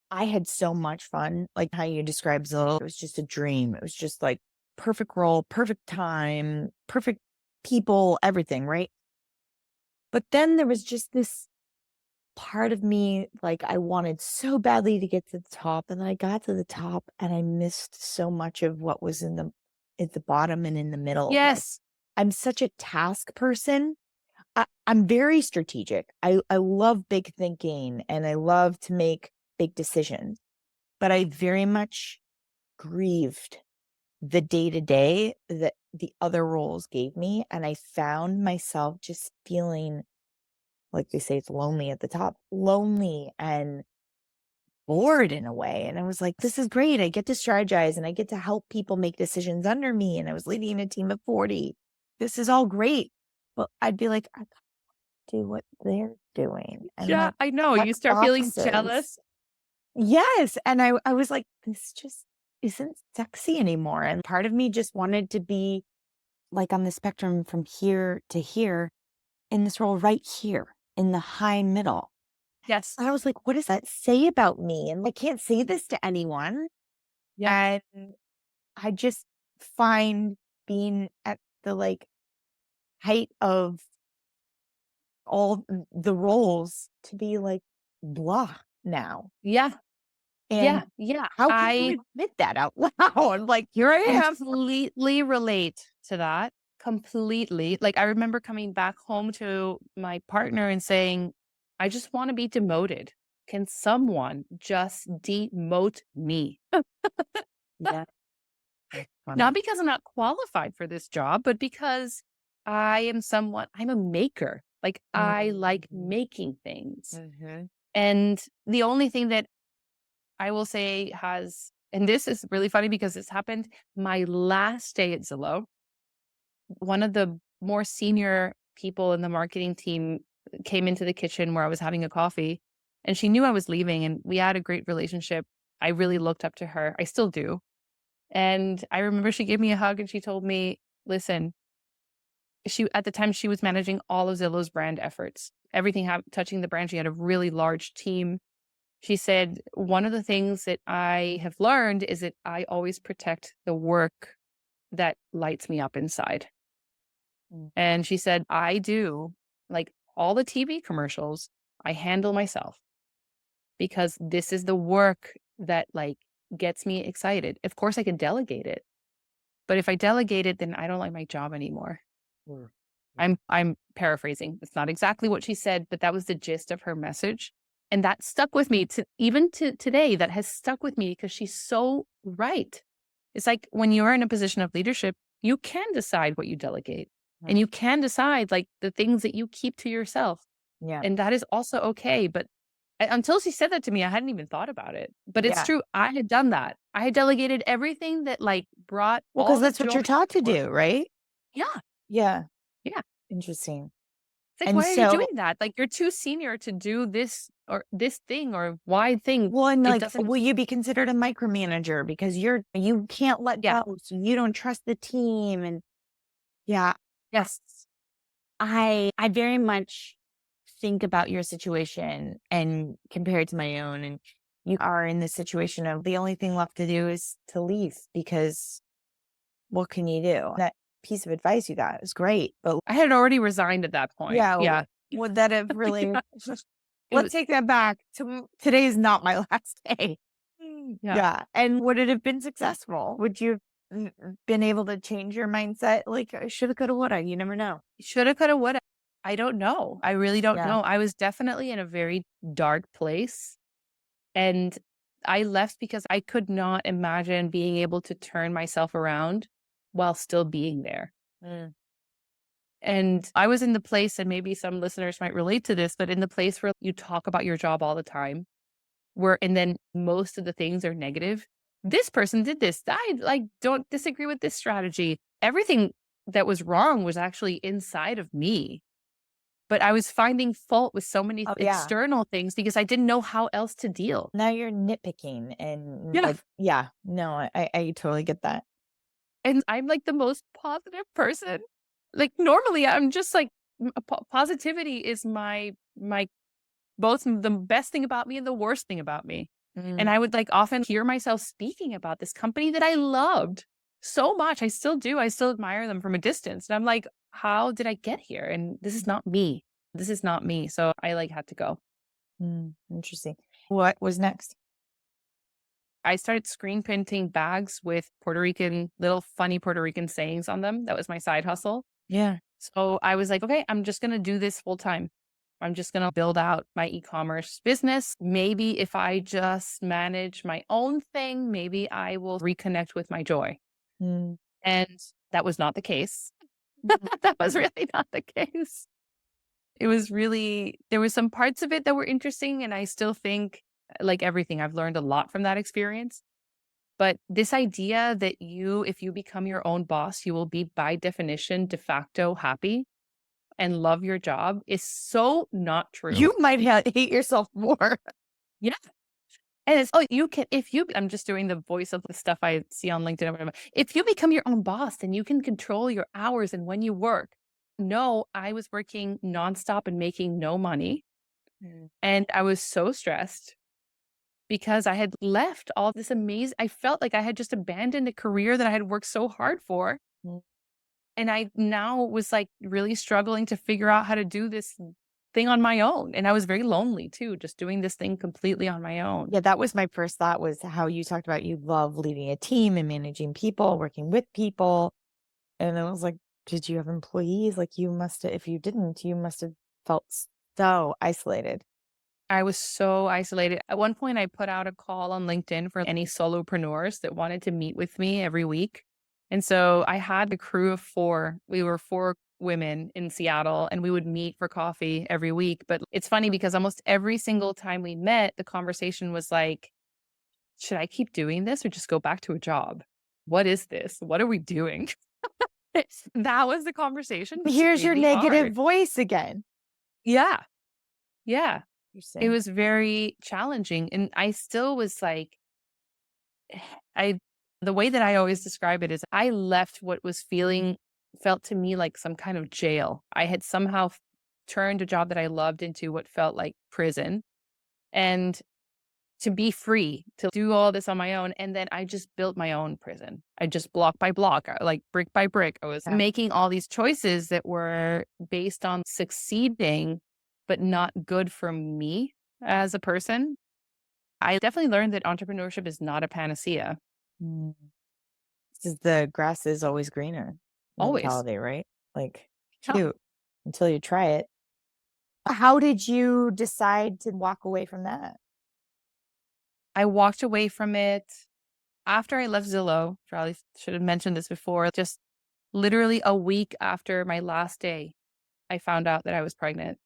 I had so much fun, like how you described Zillow. It was just a dream. It was just like perfect role, perfect time, perfect people, everything, right? But then there was just this part of me, like, I wanted so badly to get to the top, and then I got to the top, and I missed so much of what was at the bottom and in the middle. Like, Yes. I'm such a task person. I'm very strategic. I love big thinking, and I love to make big decisions, but I very much grieved the day-to-day that the other roles gave me, and I found myself just feeling, like they say, it's lonely at the top, lonely and bored in a way. And I was like, this is great. I get to strategize and I get to help people make decisions under me. And I was leading a team of 40. This is all great. But I'd be like, I gotta do what they're doing and Yeah, like I know. check You start feeling boxes. jealous. Yes. And I was like, this just isn't sexy anymore. And part of me just wanted to be like on the spectrum from here to here in this role right here in the high middle. Yes. I was like, what does that say about me? And I can't say this to anyone. Yeah. And I just find being at the like height of all the roles to be like blah now. Yeah. And Yeah. Yeah. how can I you admit that out loud? Like, here I am. completely relate to that. Completely. Like, I remember coming back home to my partner and saying, I just want to be demoted. Can someone just demote me? Yeah. That's Not funny. because I'm not qualified for this job, but because I'm a maker. Like, I like Mhm. making things. Mhm. And the only thing that I will say and this is really funny because this happened my last day at Zillow. One of the more senior people in the marketing team came into the kitchen where I was having a coffee, and she knew I was leaving, and we had a great relationship. I really looked up to her. I still do. And I remember she gave me a hug and she told me, listen, at the time she was managing all of Zillow's brand efforts, everything touching the brand. She had a really large team. She said, one of the things that I have learned is that I always protect the work that lights me up inside. Mm. And she said, I do like all the TV commercials, I handle myself because this is the work that like gets me excited. Of course, I can delegate it, but if I delegate it, then I don't like my job anymore. Mm. I'm paraphrasing. It's not exactly what she said, but that was the gist of her message. And that stuck with me to even to today. That has stuck with me because she's so right. It's like when you're in a position of leadership, you can decide what you delegate Mm. and you can decide like the things that you keep to yourself. Yeah. And that is also okay. But until she said that to me, I hadn't even thought about it. But it's Yeah. true. I had done that. I had delegated everything that like brought Well, all because the that's what joy you're taught to to work. do, right? Yeah. Yeah. Yeah. Interesting. It's like, And why are you doing so, that? Like, you're too senior to do this or this thing or wide thing. well, and It like, doesn't. will you be considered a micromanager because you can't let Yeah. go, so you don't trust the team? And yeah, Yes. I very much think about your situation and compare it to my own. And you are in this situation of the only thing left to do is to leave because what can you do? That piece of advice you got is great, but I had already resigned at that point. yeah, Yeah. would that have really? Yeah. It Let's was, take that back. Today is not my last day. yeah. Yeah, and would it have been successful? Would you have been able to change your mindset? Like, shoulda, coulda, woulda. You never know. Shoulda, coulda, woulda. I don't know. I really don't Yeah. know. I was definitely in a very dark place. And I left because I could not imagine being able to turn myself around while still being there. Mm. And I was in the place, and maybe some listeners might relate to this, but in the place where you talk about your job all the time, and then most of the things are negative. This person did this. I like don't disagree with this strategy. Everything that was wrong was actually inside of me. But I was finding fault with so many Oh yeah. external things because I didn't know how else to deal. Now you're nitpicking and Yeah. like, yeah, no, I totally get that. And I'm like the most positive person. Like normally I'm just like positivity is my both the best thing about me and the worst thing about me. And Mm. I would like often hear myself speaking about this company that I loved so much. I still do. I still admire them from a distance. And I'm like, how did I get here? And this is not me. This is not me. So I like had to go. Interesting. What was next? I started screen printing bags with little funny Puerto Rican sayings on them. That was my side hustle. Yeah. So I was like, okay, I'm just going to do this full time. I'm just going to build out my e-commerce business. Maybe if I just manage my own thing, maybe I will reconnect with my joy. Mm. And that was not the case. Mhm. That was really not the case. There was some parts of it that were interesting. And I still think, like everything, I've learned a lot from that experience. But this idea that if you become your own boss, you will be by definition de facto happy and love your job is so not true. You might hate yourself more. Yeah. And I'm just doing the voice of the stuff I see on LinkedIn or whatever. If you become your own boss, then you can control your hours and when you work. No, I was working nonstop and making no money. Mm. And I was so stressed because I had left all this amazing, I felt like I had just abandoned a career that I had worked so hard for. Mm. And I now was like really struggling to figure out how to do this thing on my own. And I was very lonely too, just doing this thing completely on my own. Yeah, that was my first thought, was how you talked about you love leading a team and managing people, working with people. And I was like, did you have employees? Like, you must have, if you didn't, you must have felt so isolated. I was so isolated. At one point, I put out a call on LinkedIn for any solopreneurs that wanted to meet with me every week. And so I had a crew of 4. We were 4 women in Seattle, and we would meet for coffee every week. But it's funny because almost every single time we met, the conversation was like, should I keep doing this or just go back to a job? What is this? What are we doing? That was the conversation. It was Here's your really negative hard. voice again. Yeah. Yeah. It Interesting. was very challenging. And I still was like, I, the way that I always describe it is I left what was felt to me like some kind of jail. I had somehow turned a job that I loved into what felt like prison. And to be free to do all this on my own. And then I just built my own prison. I just block by block, like brick by brick. I was Yeah. making all these choices that were based on succeeding, but not good for me as a person. I definitely learned that entrepreneurship is not a panacea. Mm. This is the grass is always greener Always. mentality, right? Like, Yeah. cute until you try it. How did you decide to walk away from that? I walked away from it after I left Zillow. Probably should have mentioned this before. Just literally a week after my last day, I found out that I was pregnant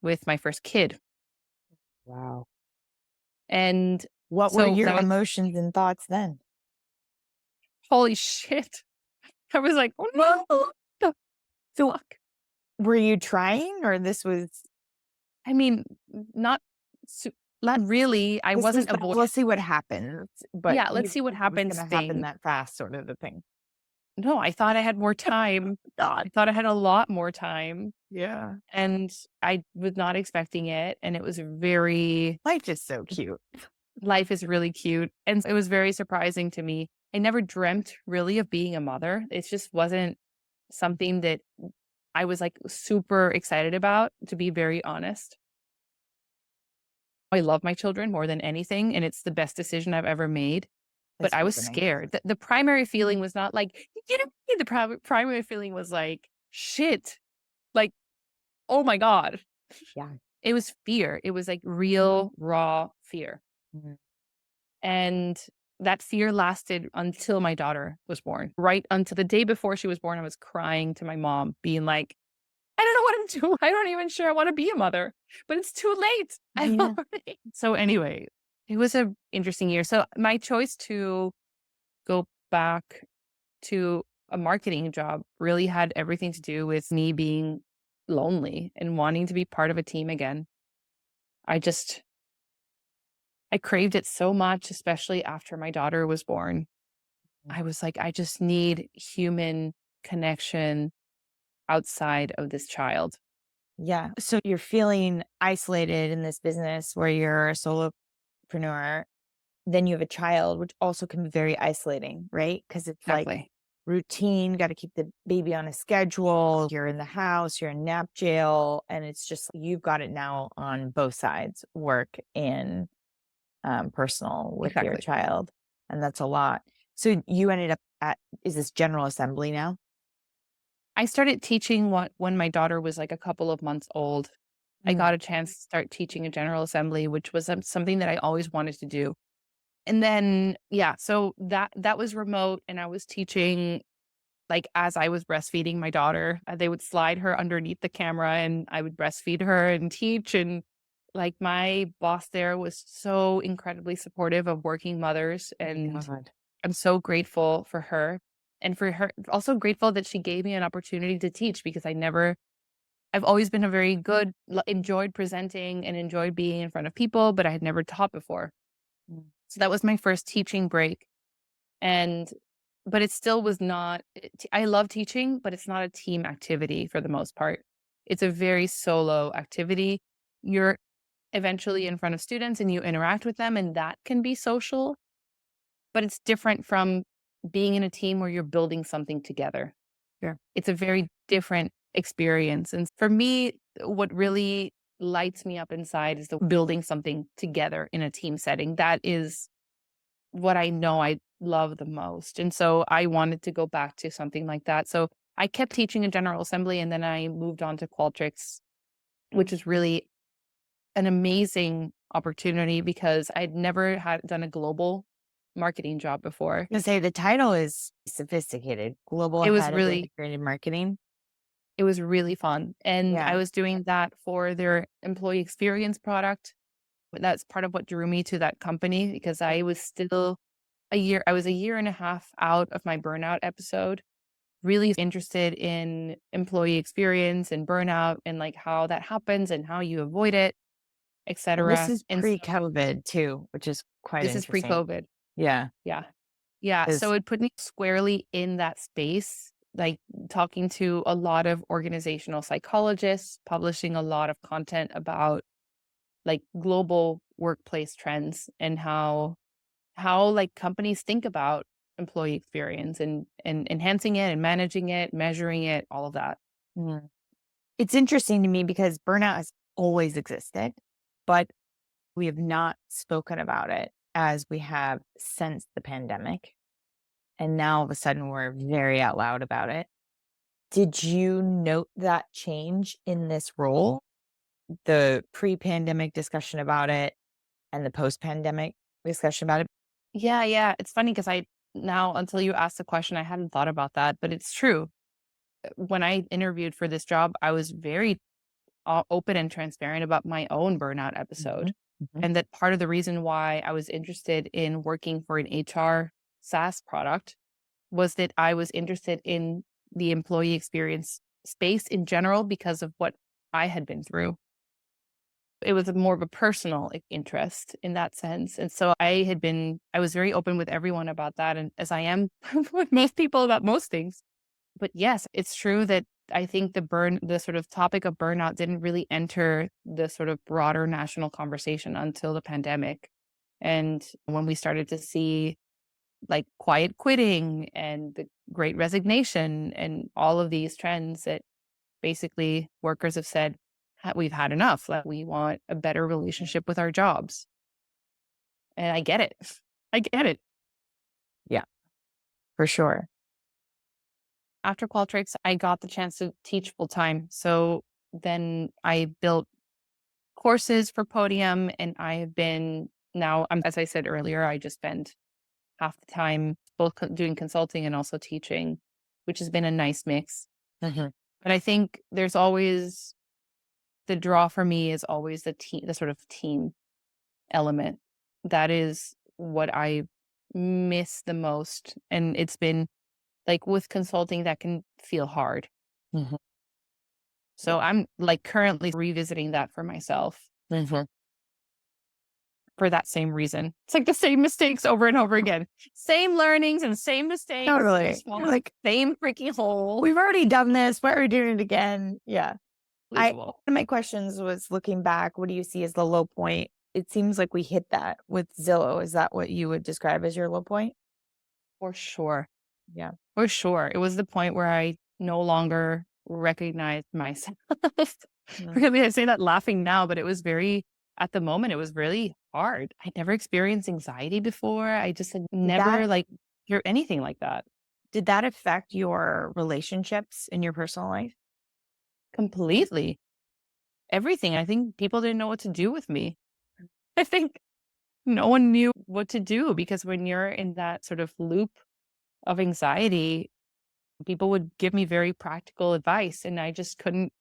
with my first kid. Wow. And What were so your that was emotions and thoughts then? holy shit. I was like, "Oh, no. The So, fuck?" were you trying, or this was I mean, not su not really. I this was wasn't the avoid let's see what happens, but yeah, let's you see what think it was happens gonna happen thing. that fast sort of the thing? No, I thought I had more time. I God. thought I had a lot more time, Yeah. and I was not expecting it, and it was very Life is so cute. life is really cute, and it was very surprising to me. I never dreamt really of being a mother. It just wasn't something that I was, like, super excited about, to be very honest. I love my children more than anything, and it's the best decision I've ever made, but That's I was super nice. scared. The primary feeling was not like, "You know," the primary feeling was like, "Shit," like, "Oh my god." Yeah. It was fear. It was, like, real, raw fear, Mhm. and that fear lasted until my daughter was born. Right until the day before she was born, I was crying to my mom, being like, I don't know what I'm doing. I don't even sure I want to be a mother, but it's too late. I'm Yeah. already. So anyway, it was a interesting year. So my choice to go back to a marketing job really had everything to do with me being lonely and wanting to be part of a team again. I just I craved it so much, especially after my daughter was born. I was like, I just need human connection outside of this child. Yeah. So you're feeling isolated in this business where you're a solopreneur. Then you have a child, which also can be very isolating, right? Because it's like Exactly. routine, got to keep the baby on a schedule. You're in the house, you're in nap jail, and it's just you've got it now on both sides, work and personal with your Exactly. child. And that's a lot. So you ended up at, is this General Assembly now? I started teaching what when my daughter was, like, a couple of months old. I Mm. got a chance to start teaching a general assembly, which was, something that I always wanted to do. And then, yeah, so that was remote, and I was teaching, like, as I was breastfeeding my daughter. They would slide her underneath the camera, and I would breastfeed her and teach, and, like, my boss there was so incredibly supportive of working mothers, and God. I'm so grateful for her, and for her also grateful that she gave me an opportunity to teach because I've always been a very good enjoyed presenting and enjoyed being in front of people, but I had never taught before. Mm. So that was my first teaching break, and but it still was not I love teaching, but it's not a team activity for the most part. It's a very solo activity. You're eventually in front of students and you interact with them, and that can be social, but it's different from being in a team where you're building something together. Sure. It's a very different experience. And for me, what really lights me up inside is the building something together in a team setting. That is what I know I love the most. And so I wanted to go back to something like that. So I kept teaching in General Assembly and then I moved on to Qualtrics, which is really an amazing opportunity because I'd never had done a global marketing job before. To say the title is sophisticated, global It was head of really integrated marketing. it was really fun. And I Yeah. was doing that for their employee experience product. That's part of what drew me to that company because I was a year and a half out of my burnout episode, really interested in employee experience and burnout and like how that happens and how you avoid it, And this etc. is And so pre-COVID too, which is quite this is interesting. pre-COVID. Yeah. Yeah. Yeah. So Is it put me squarely in that space, like talking to a lot of organizational psychologists, publishing a lot of content about like global workplace trends and how like companies think about employee experience and enhancing it and managing it, measuring it, all of that. mm. It's interesting to me because burnout has always existed, but we have not spoken about it as we have since the pandemic. And now all of a sudden we're very out loud about it. Did you note that change in this role? The pre-pandemic discussion about it and the post-pandemic discussion about it? Yeah, yeah. It's funny because I now until you asked the question, I hadn't thought about that, but it's true. When I interviewed for this job, I was very open and transparent about my own burnout episode. Mhm, mhm, And that part of the reason why I was interested in working for an HR SaaS product was that I was interested in the employee experience space in general because of what I had been through. It was more of a personal interest in that sense. And so I was very open with everyone about that. And as I am with most people about most things. But yes, it's true that I think the sort of topic of burnout didn't really enter the sort of broader national conversation until the pandemic. And when we started to see like quiet quitting and the great resignation and all of these trends that basically workers have said, We've had enough. Like, we want a better relationship with our jobs." And I get it. I get it. yeah, for sure. After Qualtrics, I got the chance to teach full time. So then I built courses for Podium, and I have been now, as I said earlier, I just spend half the time both doing consulting and also teaching, which has been a nice mix. Mhm. But I think there's always the draw for me is always the sort of team element. That is what I miss the most. And it's been like with consulting that can feel hard. Mhm. So I'm like currently revisiting that for myself Mhm. for that same reason. It's like the same mistakes over and over again. Same learnings and same mistakes. Totally. Just fall You're in the like, same freaking hole. we've already done this. Why are we doing it again? Yeah. One Unbelievable. of my questions was looking back, what do you see as the low point? It seems like we hit that with Zillow. Is that what you would describe as your low point? For sure. Yeah. For sure. It was the point where I no longer recognized myself. Mm. Really, I say that laughing now, but it was at the moment, it was really hard. I never experienced anxiety before. I just had Did never that like hear anything like that. did that affect your relationships in your personal life? Completely. Everything. I think people didn't know what to do with me. I think no one knew what to do because when you're in that sort of loop of anxiety, people would give me very practical advice and I just couldn't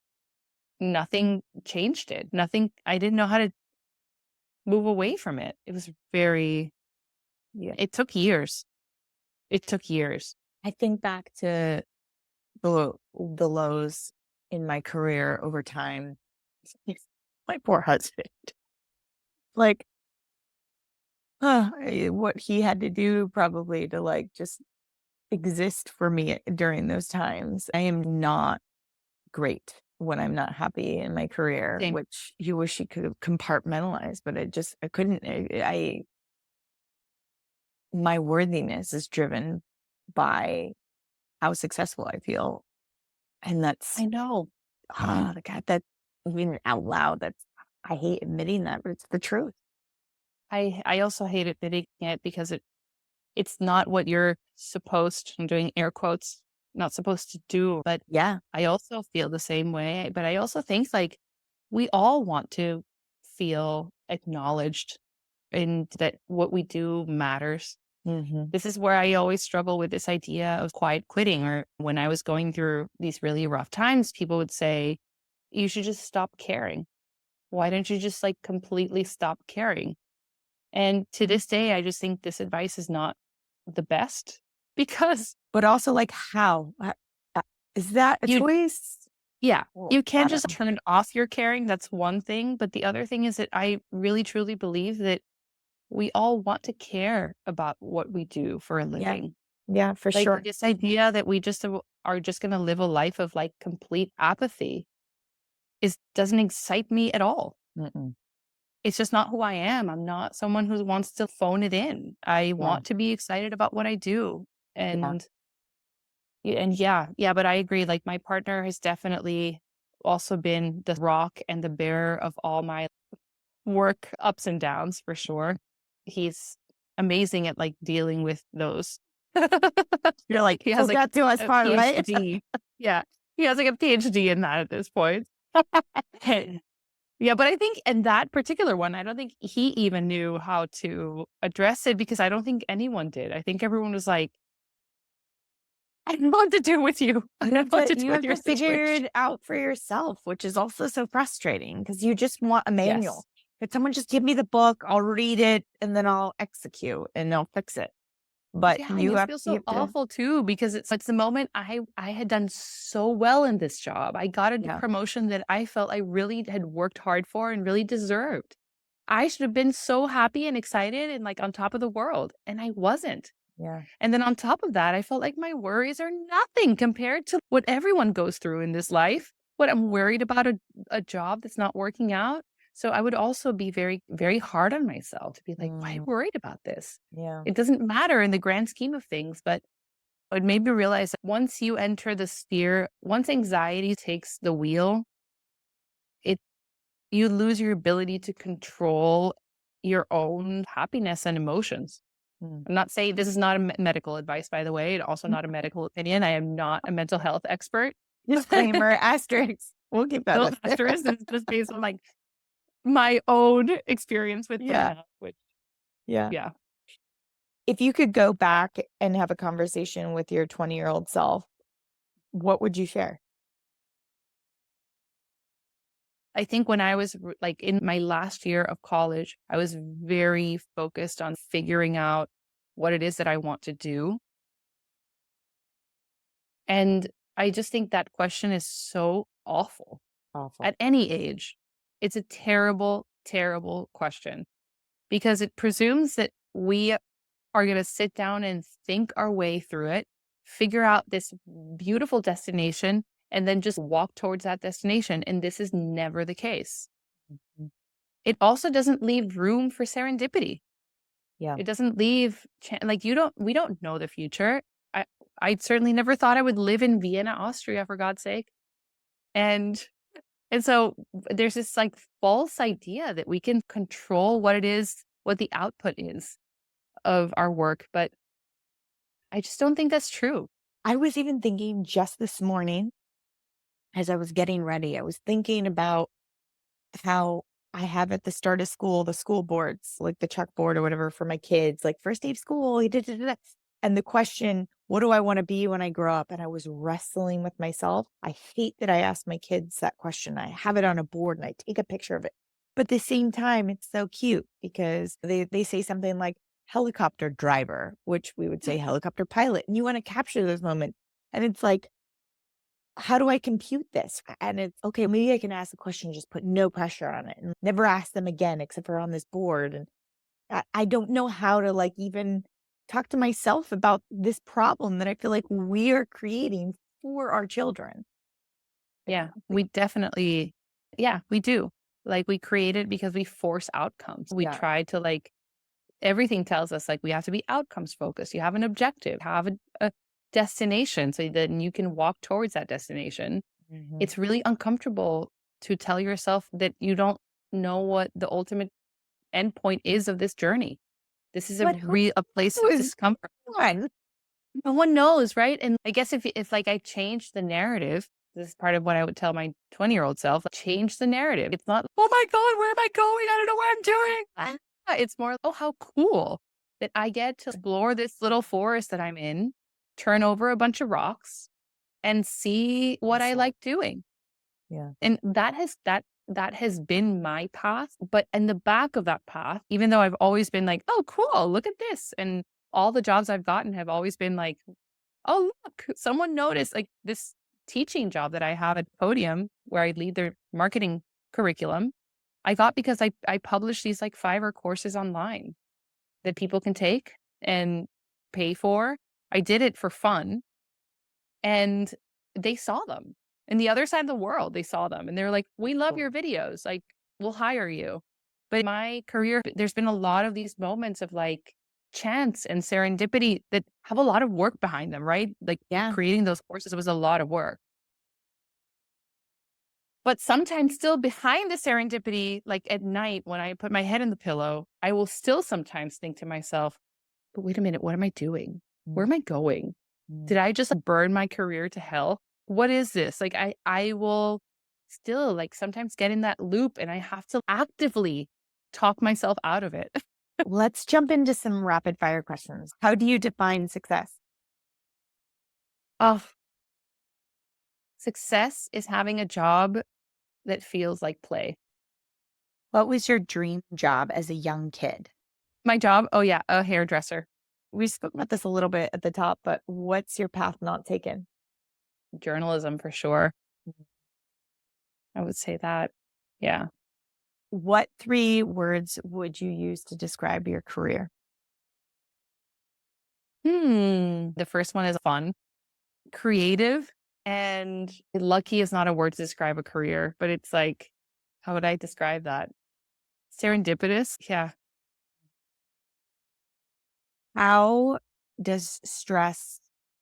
nothing changed it. Nothing I didn't know how to move away from it. It was very Yeah. it took years. It took years. I think back to the lows in my career over time. My poor husband. Like, what he had to do probably to like just exist for me during those times. I am not great when I'm not happy in my career, Same. which you wish you could compartmentalize, but I couldn't. My worthiness is driven by how successful I feel. And that's, I know. God, that, I mean, out loud, I hate admitting that, but it's the truth. I also hate admitting it because it's not what you're supposed, I'm doing air quotes, not supposed to do. But Yeah. I also feel the same way. But I also think like we all want to feel acknowledged and that what we do matters. Hmm. This is where I always struggle with this idea of quiet quitting, or when I was going through these really rough times, people would say, you should just stop caring. Why don't you just like completely stop caring? And to this day, I just think this advice is not the best because But also, like, how? Is that a you, choice? yeah, Well, you I can't don't just know. turn off your caring. That's one thing. But the other thing is that I really truly believe that we all want to care about what we do for a Yeah. living. Yeah, for Like sure. this idea that we just are just going to live a life of like complete apathy is doesn't excite me at all. Mm-mm. It's just not who I am. I'm not someone who wants to phone it in. I Yeah. want to be excited about what I do. Yeah. And yeah, yeah, but I agree. Like my partner has definitely also been the rock and the bearer of all my work ups and downs for sure. He's amazing at like dealing with those. You're like, He has so like got to us a part, right? PhD. Yeah. He has like a PhD in that at this point. Yeah, but I think in that particular one, I don't think he even knew how to address it because I don't think anyone did. I think everyone was like, I don't know what to do with you. I don't know what to do You with have your to figure situation. it out for yourself, which is also so frustrating because you just want a manual. Yes. Could someone just give me the book? I'll read it and then I'll execute and I'll fix it. But Yeah, and you feel you so have to, awful too because it's the moment I had done so well in this job. I got a yeah, promotion that I felt I really had worked hard for and really deserved. I should have been so happy and excited and like on top of the world, and I wasn't. yeah, And then on top of that, I felt like my worries are nothing compared to what everyone goes through in this life. What I'm worried about a job that's not working out. So I would also be very, very hard on myself to be like, why am I mm, worried about this? yeah, It doesn't matter in the grand scheme of things, but it made me realize that once you enter the sphere, once anxiety takes the wheel, it you lose your ability to control your own happiness and emotions. mm. I'm not saying this is not a medical advice, by the way, and also not a medical opinion. I am not a mental health expert. Disclaimer, asterisk. We'll keep that No up there. asterisk. This is just based on like my own experience with Yeah, burnout, which yeah. yeah. If you could go back and have a conversation with your 20-year-old self, what would you share? I think when I was like in my last year of college, I was very focused on figuring out what it is that I want to do. And I just think that question is so awful Awful. at any age. It's a terrible, terrible question because it presumes that we are going to sit down and think our way through it, figure out this beautiful destination, and then just walk towards that destination. And this is never the case. Mhm. It also doesn't leave room for serendipity. Yeah. It doesn't leave like we don't know the future. I I certainly never thought I would live in Vienna, Austria, for God's sake. And so there's this like false idea that we can control what it is, what the output is of our work, but I just don't think that's true. I was even thinking just this morning as I was getting ready, I was thinking about how I have at the start of school, the school boards, like the chalkboard or whatever for my kids, like first day of school, and the question, what do I want to be when I grow up? And I was wrestling with myself. I hate that I ask my kids that question. I have it on a board and I take a picture of it. But at the same time, it's so cute because they say something like helicopter driver, which we would say helicopter pilot. And you want to capture those moments. And it's like, how do I compute this? And it's okay, maybe I can ask the question, just put no pressure on it and never ask them again except for on this board. And I don't know how to like even talk to myself about this problem that I feel like we are creating for our children. Yeah, we definitely, yeah, we do. Like we create it because we force outcomes. We Yeah. try to like, everything tells us like we have to be outcomes focused. You have an objective, have a destination so then you can walk towards that destination. Mhm. It's really uncomfortable to tell yourself that you don't know what the ultimate endpoint is of this journey. This is But who a place of was discomfort. one? No one knows, right? And I guess if like I change the narrative, this is part of what I would tell my 20-year-old self, like, change the narrative. It's not, oh my God, where am I going? I don't know what I'm doing. It's more, oh, how cool that I get to explore this little forest that I'm in, turn over a bunch of rocks and see what I like doing. Yeah. And that has been my path. But in the back of that path, even though I've always been like, oh, cool, look at this. And all the jobs I've gotten have always been like, oh, look, someone noticed like this teaching job that I have at Podium, where I lead their marketing curriculum. I got because I publish these like Fiverr courses online that people can take and pay for. I did it for fun, and they saw them. In the other side of the world, they saw them and they're like, "We love your videos. Like, we'll hire you." But in my career, there's been a lot of these moments of like chance and serendipity that have a lot of work behind them, right? Like Yeah. creating those courses was a lot of work. But sometimes still behind the serendipity, like at night when I put my head in the pillow, I will still sometimes think to myself, but wait a minute, what am I doing? Where am I going? Mm. Did I just burn my career to hell? What is this? Like I will still like sometimes get in that loop and I have to actively talk myself out of it. Let's jump into some rapid fire questions. How do you define success? Oh, success is having a job that feels like play. What was your dream job as a young kid? My job, oh yeah, a hairdresser. We spoke about this a little bit at the top, but what's your path not taken? Journalism for sure. I would say that. Yeah. What 3 words would you use to describe your career? The first one is fun, creative, and lucky is not a word to describe a career, but it's like, how would I describe that? Serendipitous. Yeah. How does stress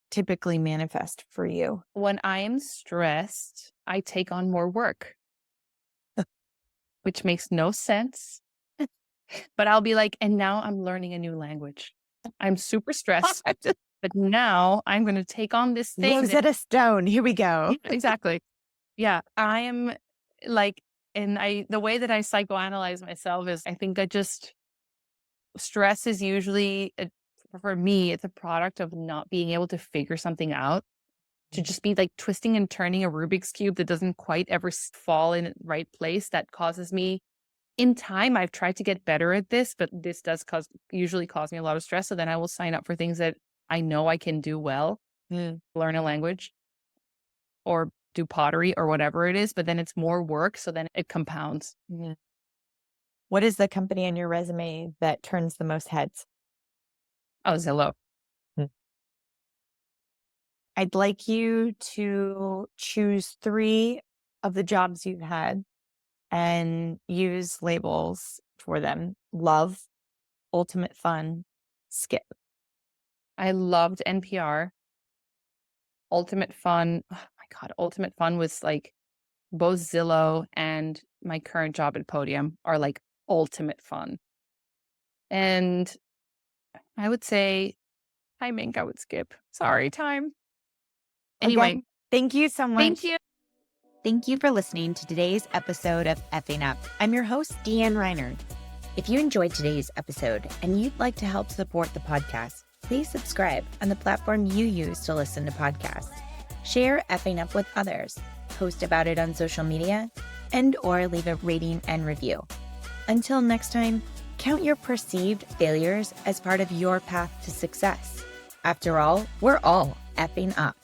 typically manifest for you? When I am stressed, I take on more work, which makes no sense. But I'll be like, and now I'm learning a new language. I'm super stressed, but now I'm going to take on this thing. Rosetta Stone, here we go. Exactly. Yeah. I am like, and the way that I psychoanalyze myself is I think stress is usually, for me, it's a product of not being able to figure something out, to just be like twisting and turning a Rubik's Cube that doesn't quite ever fall in the right place. That causes me, in time, I've tried to get better at this, but this does usually cause me a lot of stress. So then I will sign up for things that I know I can do well, learn a language or do pottery or whatever it is, but then it's more work. So then it compounds. Yeah. What is the company on your resume that turns the most heads? Oh, Zillow. I'd like you to choose 3 of the jobs you've had and use labels for them. Love, ultimate fun, skip. I loved NPR. Ultimate Fun. Oh my God. Ultimate Fun was like both Zillow and my current job at Podium are like ultimate fun. And I would say timing, I would skip. Sorry, time. Anyway, Again, thank you so much. thank you. Thank you for listening to today's episode of Effing Up. I'm your host, Deanne Reiner. If you enjoyed today's episode and you'd like to help support the podcast, please subscribe on the platform you use to listen to podcasts. Share Effing Up with others, post about it on social media, and/or leave a rating and review. Until next time, count your perceived failures as part of your path to success. After all, we're all effing up.